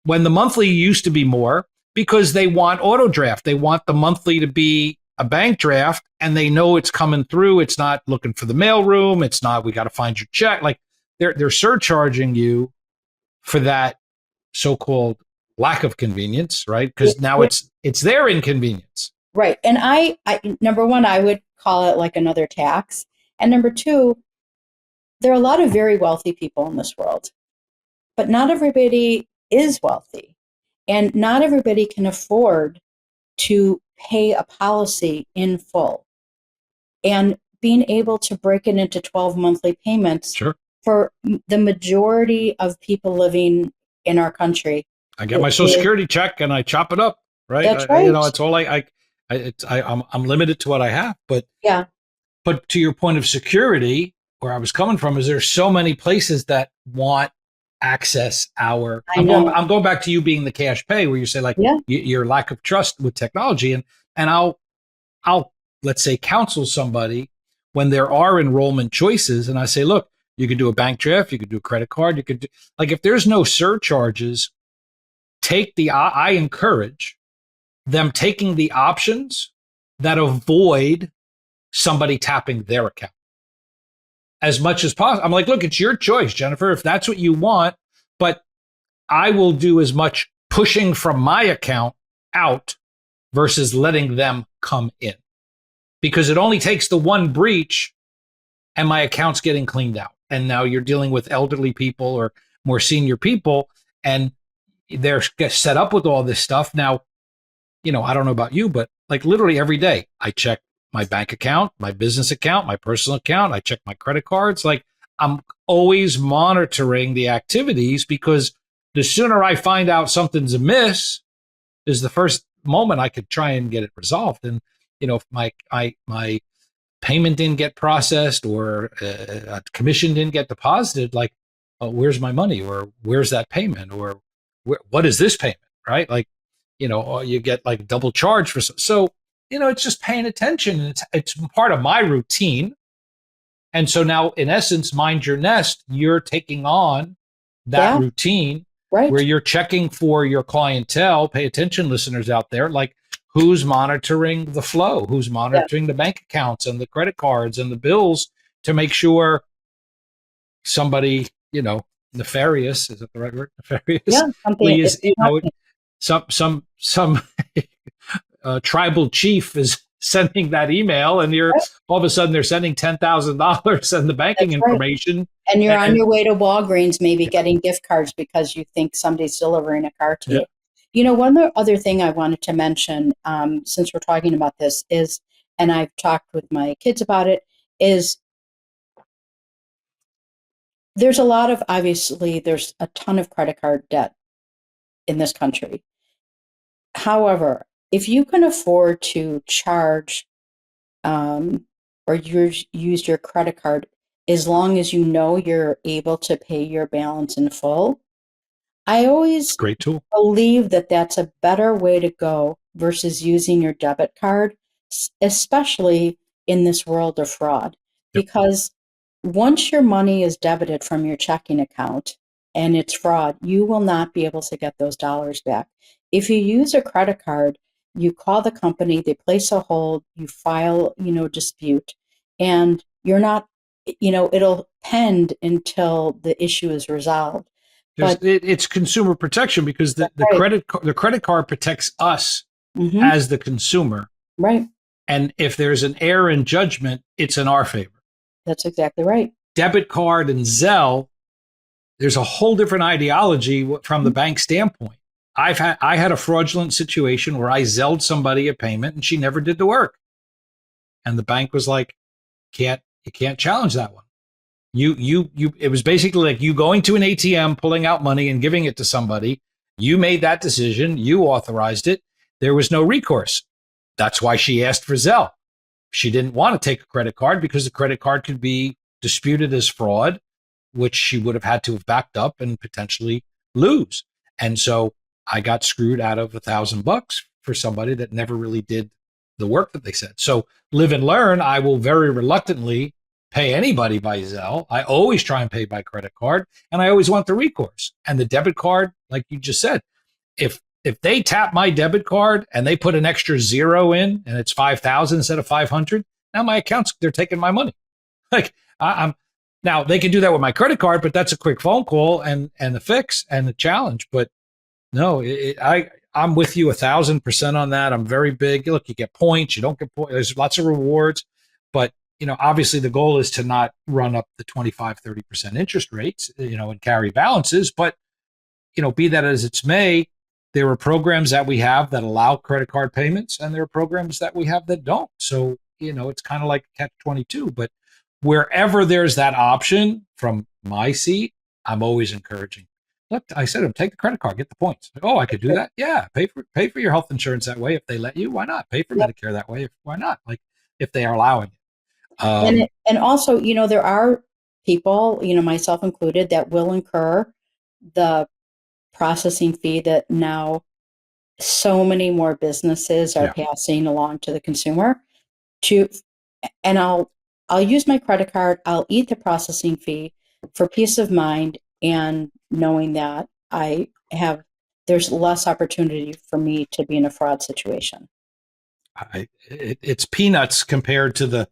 when the monthly used to be more, because they want auto draft. They want the monthly to be a bank draft, and they know it's coming through. It's not looking for the mailroom. It's not, we got to find your check. Like, they're surcharging you for that so-called lack of convenience, right? Because now it's their inconvenience. Right. And I, number one, I would call it like another tax. And number two, there are a lot of very wealthy people in this world, but not everybody is wealthy, and not everybody can afford to pay a policy in full, and being able to break it into 12 monthly payments. Sure. For the majority of people living in our country. I get my Social Security check and I chop it up, right? That's right. It's all I'm limited to what I have. But yeah. But to your point of security, where I was coming from, is there's so many places that want access I'm going back to you being the cash pay, where you say, like, your lack of trust with technology, and I'll let's say counsel somebody when there are enrollment choices, and I say, look, you could do a bank draft, you could do a credit card, you could do, like, if there's no surcharges, I encourage them taking the options that avoid somebody tapping their account as much as possible. I'm like, look, it's your choice, Jennifer, if that's what you want, but I will do as much pushing from my account out versus letting them come in, because it only takes the one breach and my account's getting cleaned out. And now you're dealing with elderly people or more senior people, and they're set up with all this stuff. Now, I don't know about you, but like literally every day I check my bank account, my business account, my personal account. I check my credit cards. Like, I'm always monitoring the activities, because the sooner I find out something's amiss is the first moment I could try and get it resolved. And, if my payment didn't get processed, or a commission didn't get deposited, like, where's my money, or where's that payment, or what is this payment, right? Like, or you get like double charged for so, it's just paying attention. And it's part of my routine. And so now, in essence, mind your nest, you're taking on that Yeah. routine Right. where you're checking for your clientele. Pay attention, listeners out there, like who's monitoring the flow, who's Yeah. monitoring the bank accounts and the credit cards and the bills to make sure somebody, nefarious, is that the right word? Nefarious? Yeah. Something is happening. Some tribal chief is sending that email, and you're Right. all of a sudden they're sending $10,000 and the banking That's right. information. And you're on And your way to Walgreens, maybe getting gift cards because you think somebody's delivering a car to yeah, you. One other thing I wanted to mention, since we're talking about this, is, and I've talked with my kids about it, is there's there's a ton of credit card debt in this country. However, if you can afford to charge or use your credit card, as long as you know you're able to pay your balance in full, I always great tool. believe that that's a better way to go versus using your debit card, especially in this world of fraud. Yep. Because once your money is debited from your checking account and it's fraud, you will not be able to get those dollars back. If you use a credit card, you call the company, they place a hold, you file, dispute, and you're not, it'll pend until the issue is resolved. But It's consumer protection because the right. credit card protects us Mm-hmm. as the consumer. Right. And if there's an error in judgment, it's in our favor. That's exactly right. Debit card and Zelle, there's a whole different ideology from the bank standpoint. I had a fraudulent situation where I Zelled somebody a payment and she never did the work. And the bank was like, you can't challenge that one. It was basically like you going to an ATM, pulling out money and giving it to somebody. You made that decision. You authorized it. There was no recourse. That's why she asked for Zelle. She didn't want to take a credit card because the credit card could be disputed as fraud, which she would have had to have backed up and potentially lose. And so I got screwed out of $1,000 for somebody that never really did the work that they said. So live and learn. I will very reluctantly pay anybody by Zelle. I always try and pay by credit card, and I always want the recourse. And the debit card, like you just said, if they tap my debit card and they put an extra zero in and it's 5,000 instead of 500, now my accounts, they're taking my money. Like I'm now they can do that with my credit card, but that's a quick phone call and the fix and the challenge. But no, I'm with you 1,000% on that. I'm very big. Look, you get points, you don't get points. There's lots of rewards, but obviously the goal is to not run up the 25, 30% interest rates, and carry balances. But, be that as it may, there are programs that we have that allow credit card payments, and there are programs that we have that don't. So, it's kind of like catch-22. But wherever there's that option from my seat, I'm always encouraging. Look, I said to him, take the credit card, get the points. Like, oh, I could do that. Yeah, pay for your health insurance that way if they let you. Why not? Pay for Medicare that way. Why not? Like if they are allowing it. And also, there are people, myself included, that will incur the processing fee that now so many more businesses are passing along to the consumer. And I'll use my credit card. I'll eat the processing fee for peace of mind and knowing that there's less opportunity for me to be in a fraud situation. It's peanuts compared to the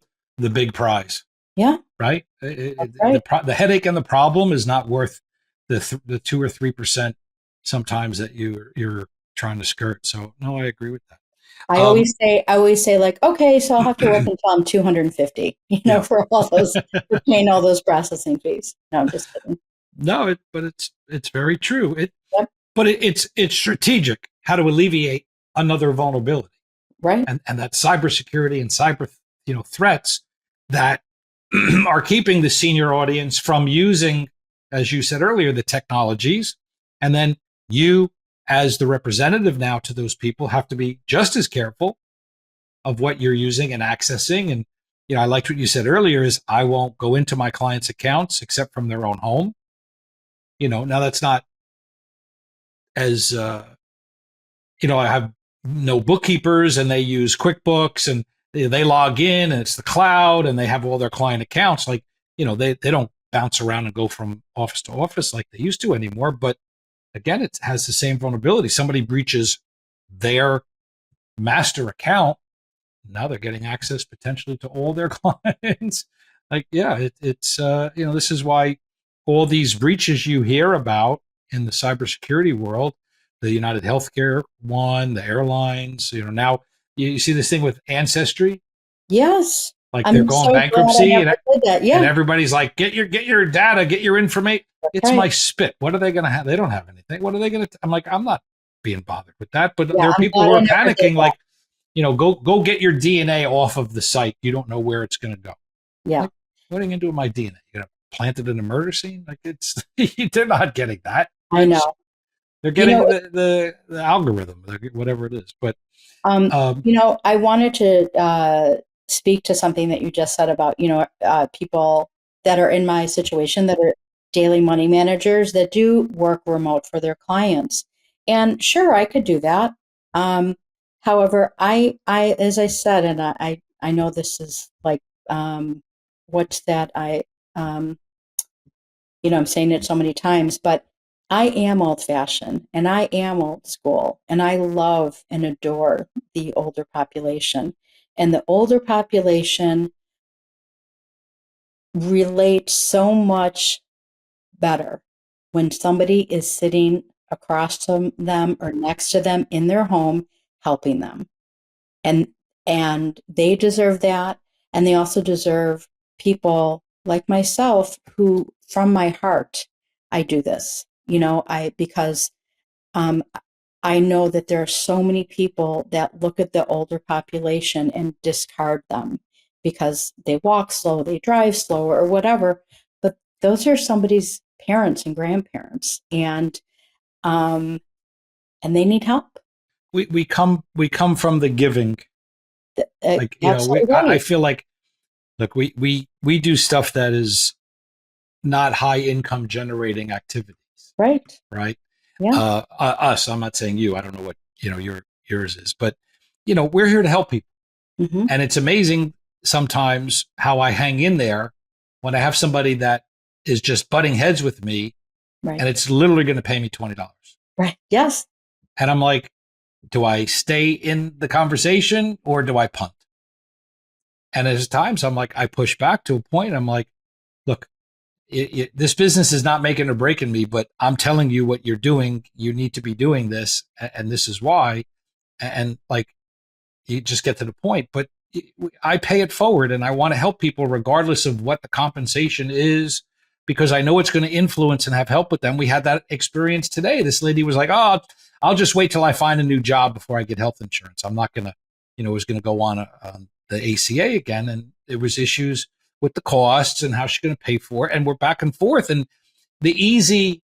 big prize. Yeah. Right. Right. The headache and the problem is not worth the 2 or 3% sometimes that you're trying to skirt. So no, I agree with that. I always say like, okay, so I'll have to work until I'm 250, for paying all those processing fees. No, I'm just kidding. No, but it's very true. But it's strategic how to alleviate another vulnerability. Right. And that cybersecurity and cyber, threats that are keeping the senior audience from using, as you said earlier, the technologies. And then you, as the representative now to those people, have to be just as careful of what you're using and accessing. And, I liked what you said earlier is I won't go into my clients' accounts except from their own home. Now that's not as, I have no bookkeepers and they use QuickBooks and they log in and it's the cloud and they have all their client accounts. Like they don't bounce around and go from office to office like they used to anymore. But again, it has the same vulnerability. Somebody breaches their master account. Now they're getting access potentially to all their clients. Like, yeah, it's this is why all these breaches you hear about in the cybersecurity world, the United Healthcare one, the airlines, now you see this thing with Ancestry, Yes. like they're I'm going so glad I bankruptcy, never did that. and Yeah, everybody's like, get your data, get your information. It's right. my spit. What are they going to have? They don't have anything. What are they going to? I'm like, I'm not being bothered with that. But Yeah, there are I'm people glad who I are never did panicking, that. like, go get your DNA off of the site. You don't know where it's going to go. Yeah, Like, what are you going to do with my DNA? You're going to plant it in a murder scene? Like, they're not getting that. I know. They're You getting know, the algorithm, whatever it is. But I wanted to speak to something that you just said about, people that are in my situation that are daily money managers that do work remote for their clients. And sure, I could do that. However, as I said, and I know this is like, what's that? Um, I'm saying it so many times, but I am old fashioned and I am old school and I love and adore the older population. And the older population relates so much better when somebody is sitting across from them or next to them in their home helping them. And they deserve that. And they also deserve people like myself who, from my heart, I do this. Because um, I know that there are so many people that look at the older population and discard them because they walk slow, they drive slow, or whatever. But those are somebody's parents and grandparents, um, and they need help. we come from the giving. Like, Absolutely I right. feel like, look, we do stuff that is not high income generating activities, Right. right? Yeah. Us, I'm not saying you. I don't know what yours is, but we're here to help people, Hmm. and it's amazing sometimes how I hang in there when I have somebody that is just butting heads with me, Right. and it's literally going to pay me $20, Right. Yes. and I'm like, do I stay in the conversation or do I punt? And there's times I'm like, I push back to a point. I'm like, look, this business is not making or breaking me, but I'm telling you what you're doing. You need to be doing this, and this is why. And like, you just get to the point. But I pay it forward, and I want to help people regardless of what the compensation is, because I know it's going to influence and have help with them. We had that experience today. This lady was like, "Oh, I'll just wait till I find a new job before I get health insurance. I'm not going to, was going to go on the ACA again." And there was issues with the costs and how she's going to pay for it. And we're back and forth. And the easy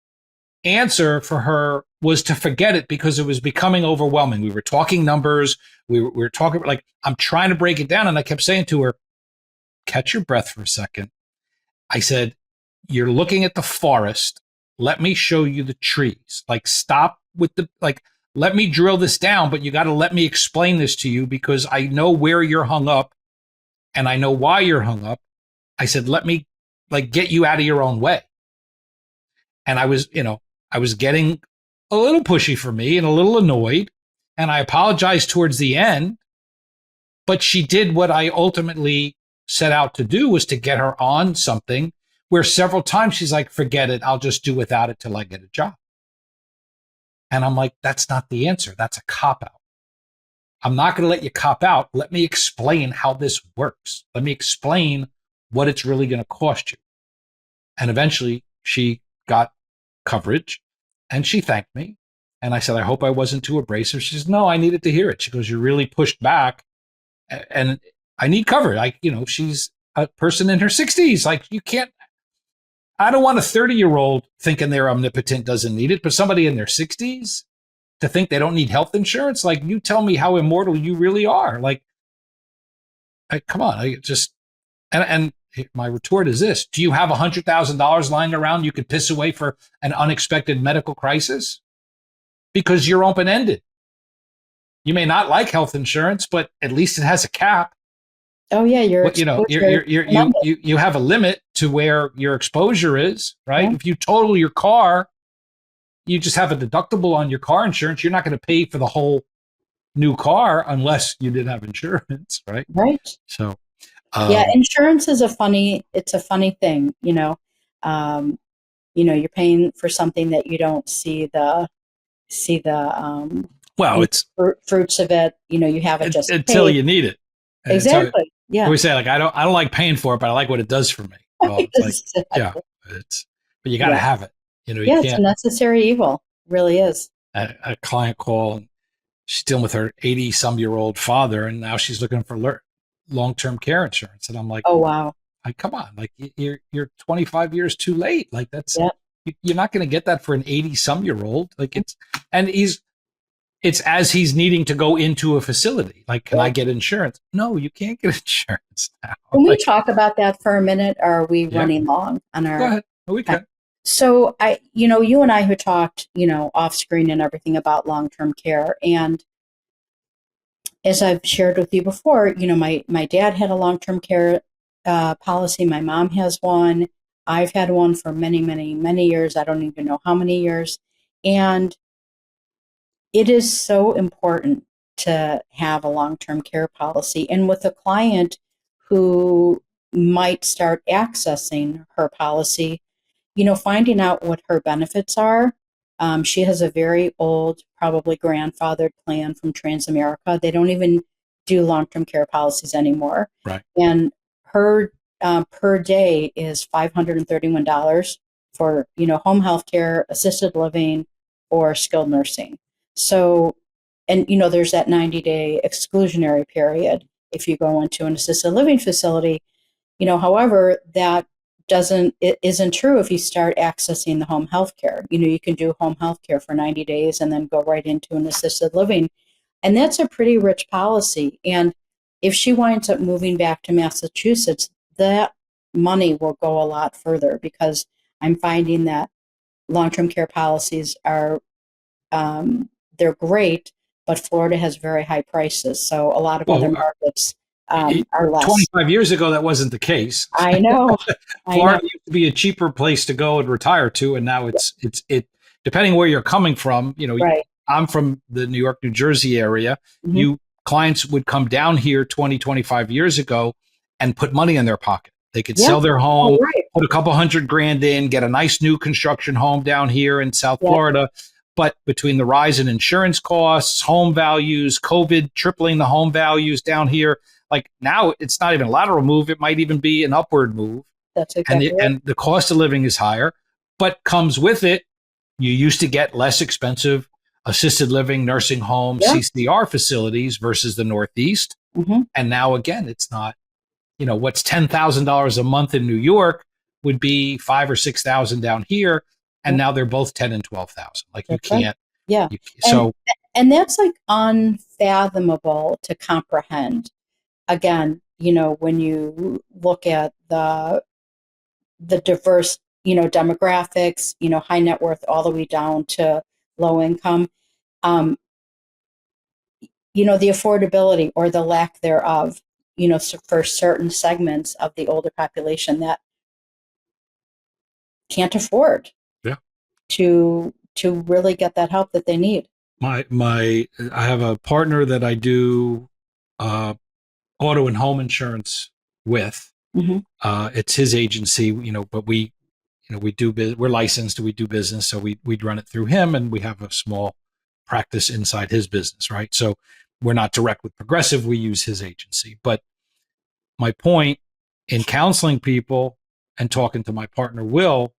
answer for her was to forget it because it was becoming overwhelming. We were talking numbers. We were talking like, I'm trying to break it down. And I kept saying to her, catch your breath for a second. I said, you're looking at the forest. Let me show you the trees. Like, stop with let me drill this down, but you got to let me explain this to you because I know where you're hung up and I know why you're hung up. I said, let me get you out of your own way. And I was getting a little pushy for me and a little annoyed. And I apologized towards the end, but she did what I ultimately set out to do, was to get her on something where several times she's like, forget it. I'll just do without it till I get a job. And I'm like, that's not the answer. That's a cop out. I'm not going to let you cop out. Let me explain how this works. Let me explain what it's really going to cost you. And eventually she got coverage and she thanked me. And I said, I hope I wasn't too abrasive. She says, no, I needed to hear it. She goes, you really pushed back and I need cover. She's a person in her 60s. Like, you can't, I don't want a 30-year-old thinking they're omnipotent doesn't need it, but somebody in their 60s to think they don't need health insurance. Like, you tell me how immortal you really are. Like, come on. And my retort is this: do you have $100,000 lying around you could piss away for an unexpected medical crisis? Because you're open ended. You may not like health insurance, but at least it has a cap. Oh yeah, your What, exposure is tremendous. you have a limit to where your exposure is, right? Yeah, If you total your car, you just have a deductible on your car insurance. You're not going to pay for the whole new car unless you did have insurance, right? right. So, Yeah, um, insurance is it's a funny thing, Um, you're paying for something that you don't see the well, you it's fruits of it. You have it just until paid. you need it. And so I Exactly. Yeah. always say, like, I don't like paying for it, but I like what it does for me. Well, it's like, yeah, Exactly. it's, but you got to Yeah. have it. You Yeah, it's a can't. necessary evil. It really is. A client call and she's dealing with her 80-some-year-old father, and now she's looking for long-term care insurance. And I'm Oh wow. like, come on, like you're 25 years too late. Like that's Yeah. you're not going to get that for an 80-some-year-old. Like and it's as he's needing to go into a facility. Like, can Yeah. I get insurance? No, you can't get insurance now. Can we Like, talk about that for a minute? Or are we yeah, running long on go our ahead. We time? can. So you and I who talked, off screen and everything about long-term care. And as I've shared with you before, my dad had a long-term care policy. My mom has one. I've had one for many, many, many years. I don't even know how many years. And it is so important to have a long-term care policy. And with a client who might start accessing her policy, finding out what her benefits are. She has a very old, probably grandfathered plan from Transamerica. They don't even do long-term care policies anymore. Right. And her per day is $531 for, home health care, assisted living, or skilled nursing. So, and, there's that 90-day exclusionary period if you go into an assisted living facility. However, that it isn't true if you start accessing the home health care. You can do home health care for 90 days and then go right into an assisted living. And that's a pretty rich policy. And if she winds up moving back to Massachusetts, that money will go a lot further because I'm finding that long-term care policies they're great, but Florida has very high prices. So a lot of other Well, markets are less. 25 years ago, that wasn't the case. I know. I know. Florida used to be a cheaper place to go and retire to, and now it depending where you're coming from. Right. I'm from the New York, New Jersey area. Mhm. You clients would come down here 20, 25 years ago and put money in their pocket. They could Yeah. sell their home, Oh, right. put a couple $100,000 in, get a nice new construction home down here in South Yeah. Florida. But between the rise in insurance costs, home values, COVID tripling the home values down here, like now it's not even a lateral move. It might even be an upward move. That's exactly right. And the cost of living is higher, but comes with it, you used to get less expensive assisted living, nursing homes, Yeah. CCR facilities versus the Northeast. Mhm. And now again, it's not, what's $10,000 a month in New York would be 5 or 6,000 down here. And Yeah. now they're both 10 and 12,000. Like you That's right. can't, Yeah. so And that's like unfathomable to comprehend. Again, when you look at the diverse, demographics, high net worth all the way down to low income, um, the affordability or the lack thereof, for certain segments of the older population that can't afford yeah. to really get that help that they need. I have a partner that I do auto and home insurance with. Mm-hmm. It's his agency, but we're licensed, we do business. So we'd run it through him, and we have a small practice inside his business. Right. So we're not direct with Progressive. We use his agency. But my point in counseling people and talking to my partner, Will,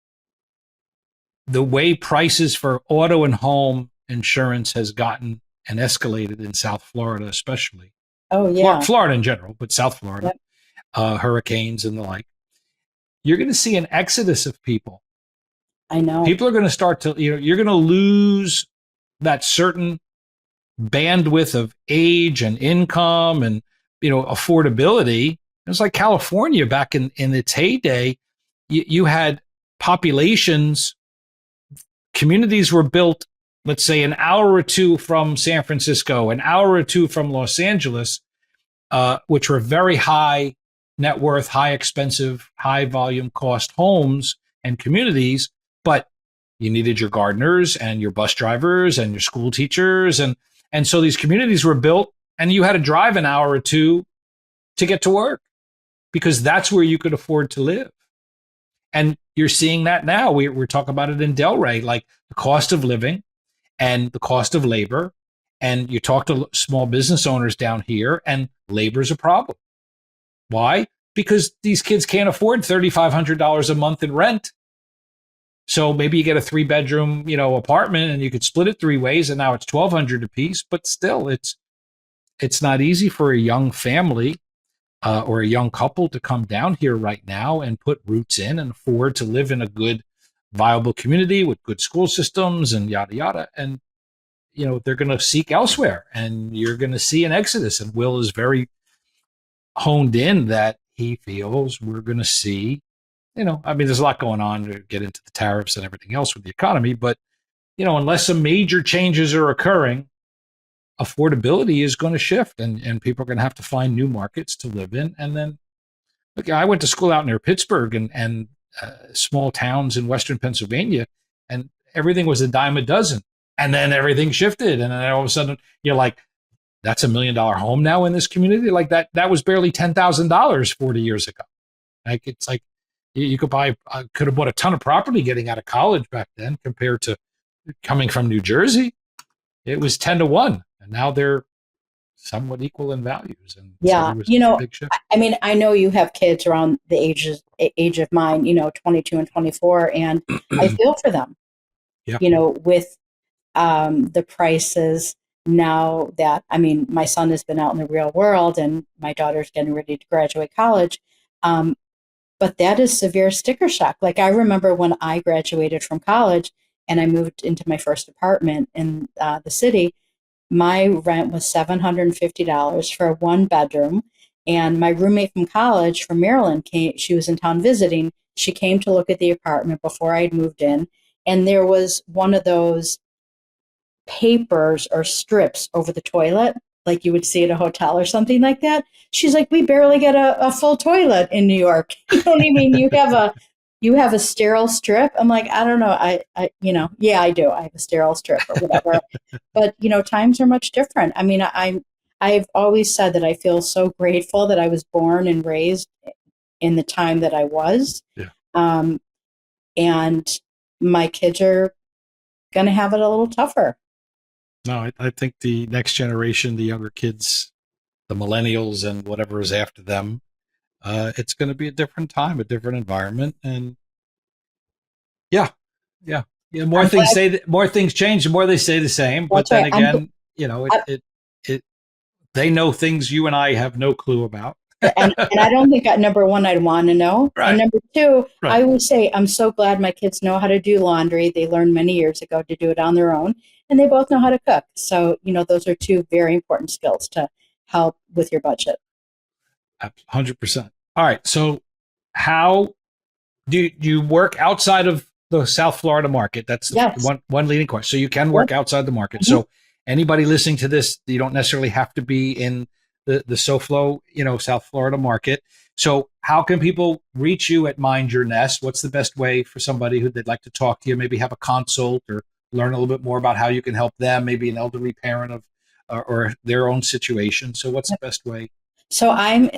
the way prices for auto and home insurance has gotten and escalated in South Florida, especially. Oh yeah. Florida in general, but South Florida, Yep. hurricanes and the like. You're going to see an exodus of people. I know. People are going to start to, you're going to lose that certain bandwidth of age and income and, affordability. It's like California back in its heyday. You had populations, communities were built, let's say an hour or two from San Francisco, an hour or two from Los Angeles. which were very high net worth, high expensive, high volume cost homes and communities, but you needed your gardeners and your bus drivers and your school teachers. And so these communities were built and you had to drive an hour or two to get to work because that's where you could afford to live. And you're seeing that now. We're talking about it in Delray, like the cost of living and the cost of labor. And you talk to small business owners down here, and labor is a problem. Why? Because these kids can't afford $3,500 a month in rent. So maybe you get a 3-bedroom, apartment, and you could split it 3 ways, and now it's $1,200 a piece. But still, it's not easy for a young family or a young couple to come down here right now and put roots in and afford to live in a good, viable community with good school systems and yada yada. And they're going to seek elsewhere, and you're going to see an exodus. And Will is very honed in that he feels we're going to see. There's a lot going on to get into the tariffs and everything else with the economy, but unless some major changes are occurring, affordability is going to shift, and people are going to have to find new markets to live in. And then, look, I went to school out near Pittsburgh and small towns in Western Pennsylvania, and everything was a dime a dozen. And then everything shifted, and then all of a sudden you're like, that's $1 million home now in this community. Like that was barely $10,000 40 years ago. Like it's like you could have bought a ton of property getting out of college back then compared to coming from New Jersey. It was 10 to 1, and now they're somewhat equal in values. And yeah, so there was a big shift. I know you have kids around the age of mine, 22 and 24, and I feel for them. Yeah. With the prices now that, my son has been out in the real world and my daughter's getting ready to graduate college. But that is severe sticker shock. Like I remember when I graduated from college and I moved into my first apartment in the city, my rent was $750 for a 1-bedroom. And my roommate from college from Maryland she was in town visiting. She came to look at the apartment before I had moved in. And there was one of those papers or strips over the toilet, like you would see at a hotel or something like that. She's like, we barely get a full toilet in New York. You know what I mean? You have a sterile strip. I'm like, I don't know. Yeah, I do. I have a sterile strip or whatever. But, times are much different. I've always said that I feel so grateful that I was born and raised in the time that I was. Yeah. And my kids are going to have it a little tougher. No, I think the next generation, the younger kids, the millennials and whatever is after them, it's going to be a different time, a different environment. And yeah. More things change, the more they stay the same. But then again, they know things you and I have no clue about. and I don't think number one, I'd want to know. Right. And number two, right. I would say I'm so glad my kids know how to do laundry. They learned many years ago to do it on their own, and they both know how to cook. So, those are 2 very important skills to help with your budget. 100%. All right. So how do you work outside of the South Florida market? That's yes. one leading question. So you can work outside the market. Mm-hmm. So anybody listening to this, you don't necessarily have to be in the SoFlo, South Florida market. So how can people reach you at Mind Your Nest? What's the best way for somebody who they'd like to talk to you, maybe have a consult or learn a little bit more about how you can help them, maybe an elderly parent of or their own situation? So what's the best way? So I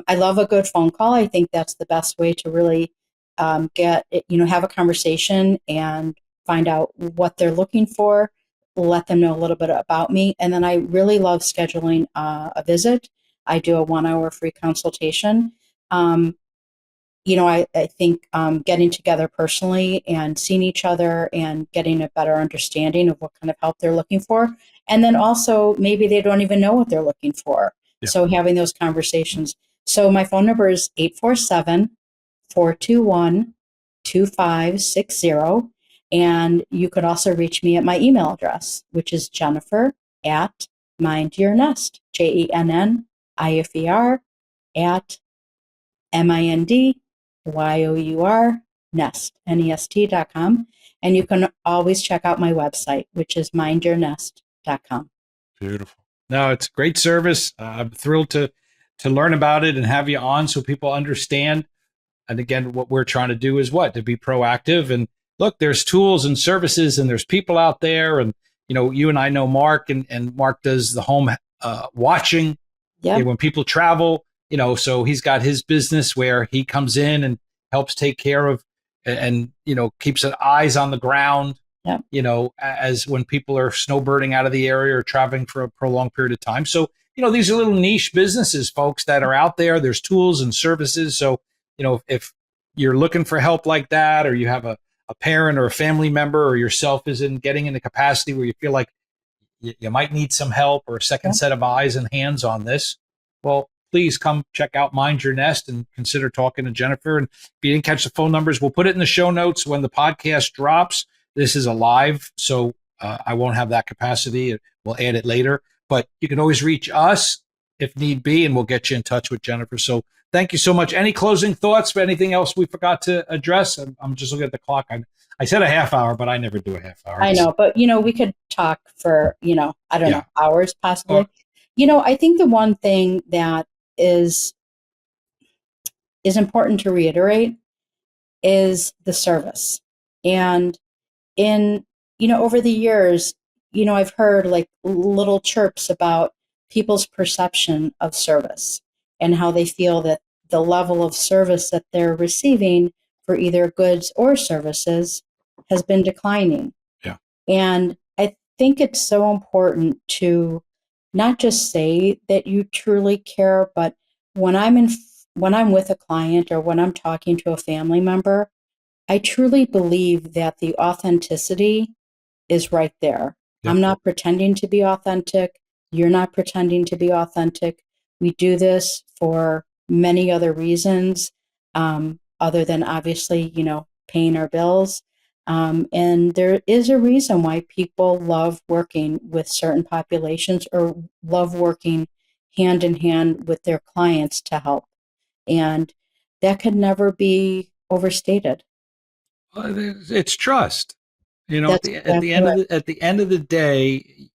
love a good phone call. I think that's the best way to really have a conversation and find out what they're looking for, let them know a little bit about me. And then I really love scheduling a visit. I do a 1-hour free consultation. I think getting together personally and seeing each other and getting a better understanding of what kind of help they're looking for. And then also maybe they don't even know what they're looking for. Yeah. So having those conversations. So my phone number is 847-421-2560. And you could also reach me at my email address, which is Jennifer@mindyournest, JENNIFER @MINDYOUR nest.com. And you can always check out my website, which is mindyournest.com. Beautiful. No, it's great service. I'm thrilled to to learn about it and have you on so people understand. And again, what we're trying to do is what? To be proactive. And look, there's tools and services and there's people out there. And, you and I know Mark, and Mark does the home watching. Yeah. When people travel, so he's got his business where he comes in and helps take care of and keeps an eyes on the ground, as when people are snowbirding out of the area or traveling for a prolonged period of time. So, these are little niche businesses, folks, that are out there. There's tools and services. So, if you're looking for help like that, or you have a parent or a family member or yourself is getting in a capacity where you feel like you might need some help or a second set of eyes and hands on this, well, please come check out Mind Your Nest and consider talking to Jennifer. And if you didn't catch the phone numbers, we'll put it in the show notes when the podcast drops. This is a live, so I won't have that capacity. We'll add it later. But you can always reach us if need be, and we'll get you in touch with Jennifer. So thank you so much. Any closing thoughts? Anything else we forgot to address? I'm just looking at the clock. I said a half hour, but I never do a half hour. I know, but we could talk for, I don't know, hours possibly. I think the one thing that is important to reiterate is the service. And over the years, I've heard like little chirps about people's perception of service and how they feel that the level of service that they're receiving for either goods or services has been declining. Yeah. And I think it's so important to not just say that you truly care, but when I'm with a client or when I'm talking to a family member, I truly believe that the authenticity is right there. Yep. I'm not pretending to be authentic. You're not pretending to be authentic. We do this for many other reasons, other than obviously, paying our bills. And there is a reason why people love working with certain populations or love working hand in hand with their clients to help. And that could never be overstated. It's trust. At the end of the day,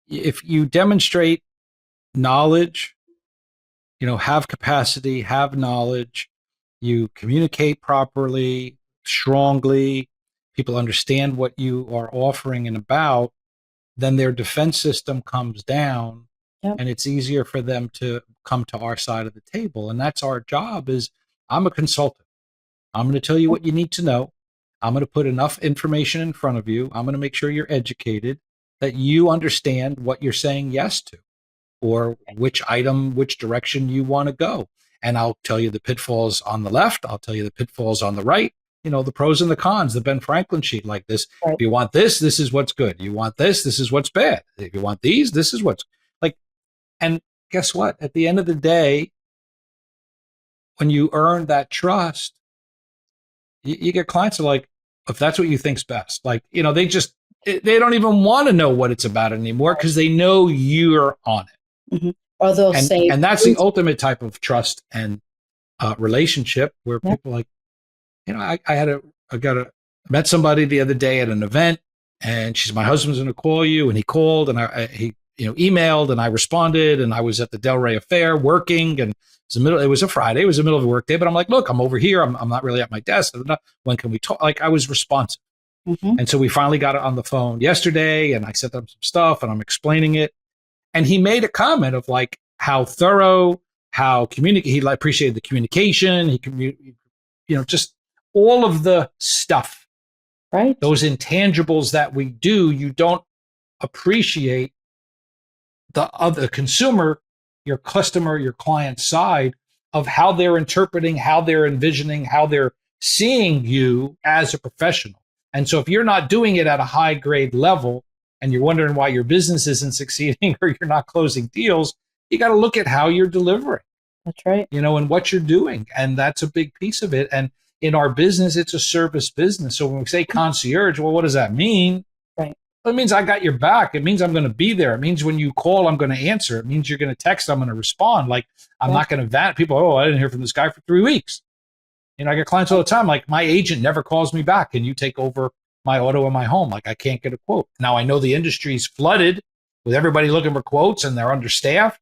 if you demonstrate knowledge, have capacity, have knowledge, you communicate properly, strongly, people understand what you are offering and about, then their defense system comes down. Yep. And it's easier for them to come to our side of the table. And that's our job. I'm a consultant. I'm going to tell you what you need to know. I'm going to put enough information in front of you. I'm going to make sure you're educated, that you understand what you're saying yes to, or which direction you want to go. And I'll tell you the pitfalls on the left. I'll tell you the pitfalls on the right. The pros and the cons, the Ben Franklin sheet like this. Right. If you want this is what's good. You want this is what's bad. If you want these, this is what's like. And guess what? At the end of the day, when you earn that trust, you get clients who are like, if that's what you think's best, like, they don't even want to know what it's about anymore because they know you're on it. Mm-hmm. Or they'll say, and that's the ultimate type of trust and relationship where people are like, I met somebody the other day at an event, and she said, my husband's going to call you, and he called, and he emailed, and I responded, and I was at the Delray Affair working, and it was a Friday, it was the middle of the workday, but I'm like, look, I'm over here, I'm not really at my desk. When can we talk? Like, I was responsive. Mm-hmm. And so we finally got it on the phone yesterday, and I sent them some stuff, and I'm explaining it. And he made a comment of like how thorough, he appreciated the communication. Just all of the stuff, right? Those intangibles that we do, you don't appreciate the other consumer, your customer, your client side of how they're interpreting, how they're envisioning, how they're seeing you as a professional. And so if you're not doing it at a high grade level and you're wondering why your business isn't succeeding or you're not closing deals, you got to look at how you're delivering. That's right. And what you're doing. And that's a big piece of it. And in our business, it's a service business. So when we say concierge, well, what does that mean? Right. Well, it means I got your back. It means I'm going to be there. It means when you call, I'm going to answer. It means you're going to text, I'm going to respond. Like, I'm not going to vet people. Oh, I didn't hear from this guy for 3 weeks. I get clients all the time. Like, my agent never calls me back. Can you take over my auto in my home? Like, I can't get a quote. Now, I know the industry's flooded with everybody looking for quotes and they're understaffed.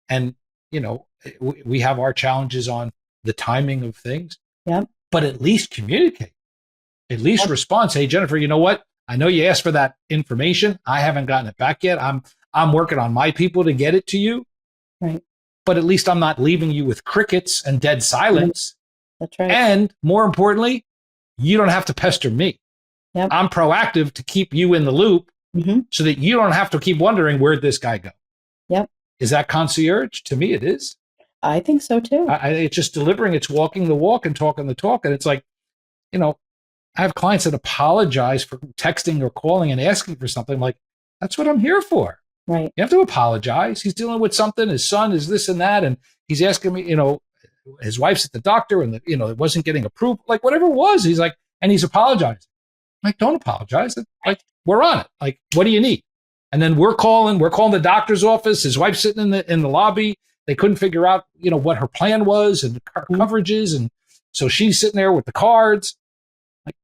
And, you know, we have our challenges on the timing of things, Yep. but at least communicate, at least Yep. respond. Say, Jennifer, you know what? I know you asked for that information. I haven't gotten it back yet. I'm working on my people to get it to you. Right. But at least I'm not leaving you with crickets and dead silence. That's right. And more importantly, you don't have to pester me. Yep. I'm proactive to keep you in the loop Mm-hmm. so that you don't have to keep wondering, where'd this guy go? Yep. Is that concierge? To me, it is. I think so too. It's just delivering. It's walking the walk and talking the talk. And it's like, you know, I have clients that apologize for texting or calling and asking for something. Like, that's what I'm here for. Right. You have to apologize. He's dealing with something. His son is this and that. And he's asking me, you know, his wife's at the doctor and, you know, it wasn't getting approved. Like, whatever it was, he's like, and he's apologizing. I'm like, don't apologize. Like, we're on it. Like, what do you need? And then we're calling the doctor's office. His wife's sitting in the lobby. They couldn't figure out, you know, what her plan was and her coverages. And so she's sitting there with the cards. Like,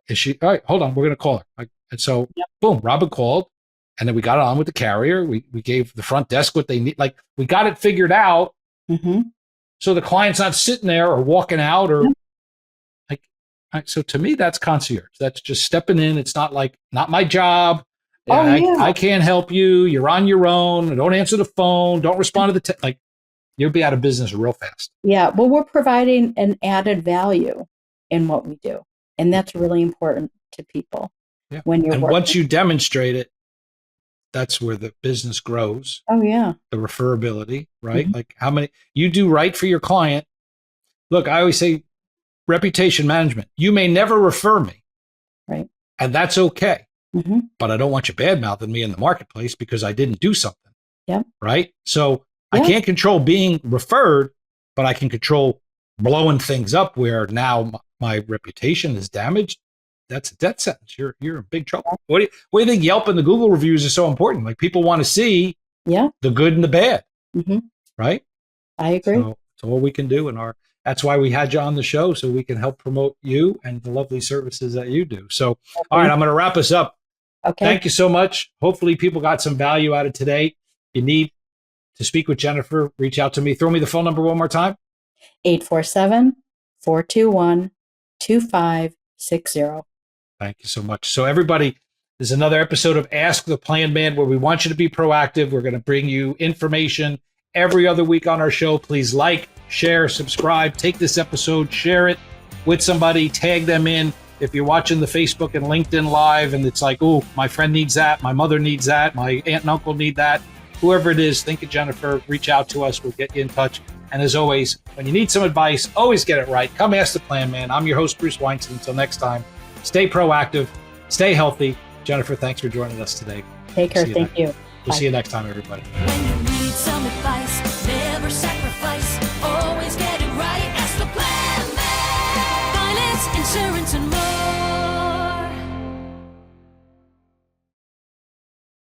is she, all right, hold on, we're going to call her. Like, and so, boom, Robin called. And then we got it on with the carrier. We gave the front desk what they need. Like, we got it figured out. Mm-hmm. So the client's not sitting there or walking out or like, so to me, that's concierge. That's just stepping in. It's not like, not my job. I can't help you. You're on your own. Don't answer the phone. Don't respond to the like, you'll be out of business real fast. Yeah. Well, we're providing an added value in what we do. And that's really important to people when you're and working. Once you demonstrate it, that's where the business grows. Oh, yeah. The referability, right? Mm-hmm. Like how many you do right for your client. Look, I always say reputation management. You may never refer me. Right. And that's okay. Mm-hmm. But I don't want you bad-mouthing me in the marketplace because I didn't do something. Yep. Right? So I can't control being referred, but I can control blowing things up where now my reputation is damaged. That's a death sentence. You're in big trouble. What do you think Yelp and the Google reviews are so important? Like people want to see the good and the bad. Mm-hmm. Right? I agree. So it's all we can do that's why we had you on the show, so we can help promote you and the lovely services that you do. So, all right, I'm going to wrap us up. Okay. Thank you so much. Hopefully people got some value out of today. If you need to speak with Jennifer, reach out to me. Throw me the phone number one more time. 847-421-2560. Thank you so much. So everybody, there's another episode of Ask the Planman where we want you to be proactive. We're going to bring you information every other week on our show. Please like, share, subscribe, take this episode, share it with somebody, tag them in. If you're watching the Facebook and LinkedIn Live and it's like, oh, my friend needs that, my mother needs that, my aunt and uncle need that, whoever it is, think of Jennifer, reach out to us, we'll get you in touch. And as always, when you need some advice, always get it right. Come ask the Planman. I'm your host, Bruce Weinstein. Until next time, stay proactive, stay healthy. Jennifer, thanks for joining us today. Take care. Thank you. We'll see you next time, everybody. When you need some advice, never sacrifice, always get it right. Ask the Planman. Finance, insurance, and more.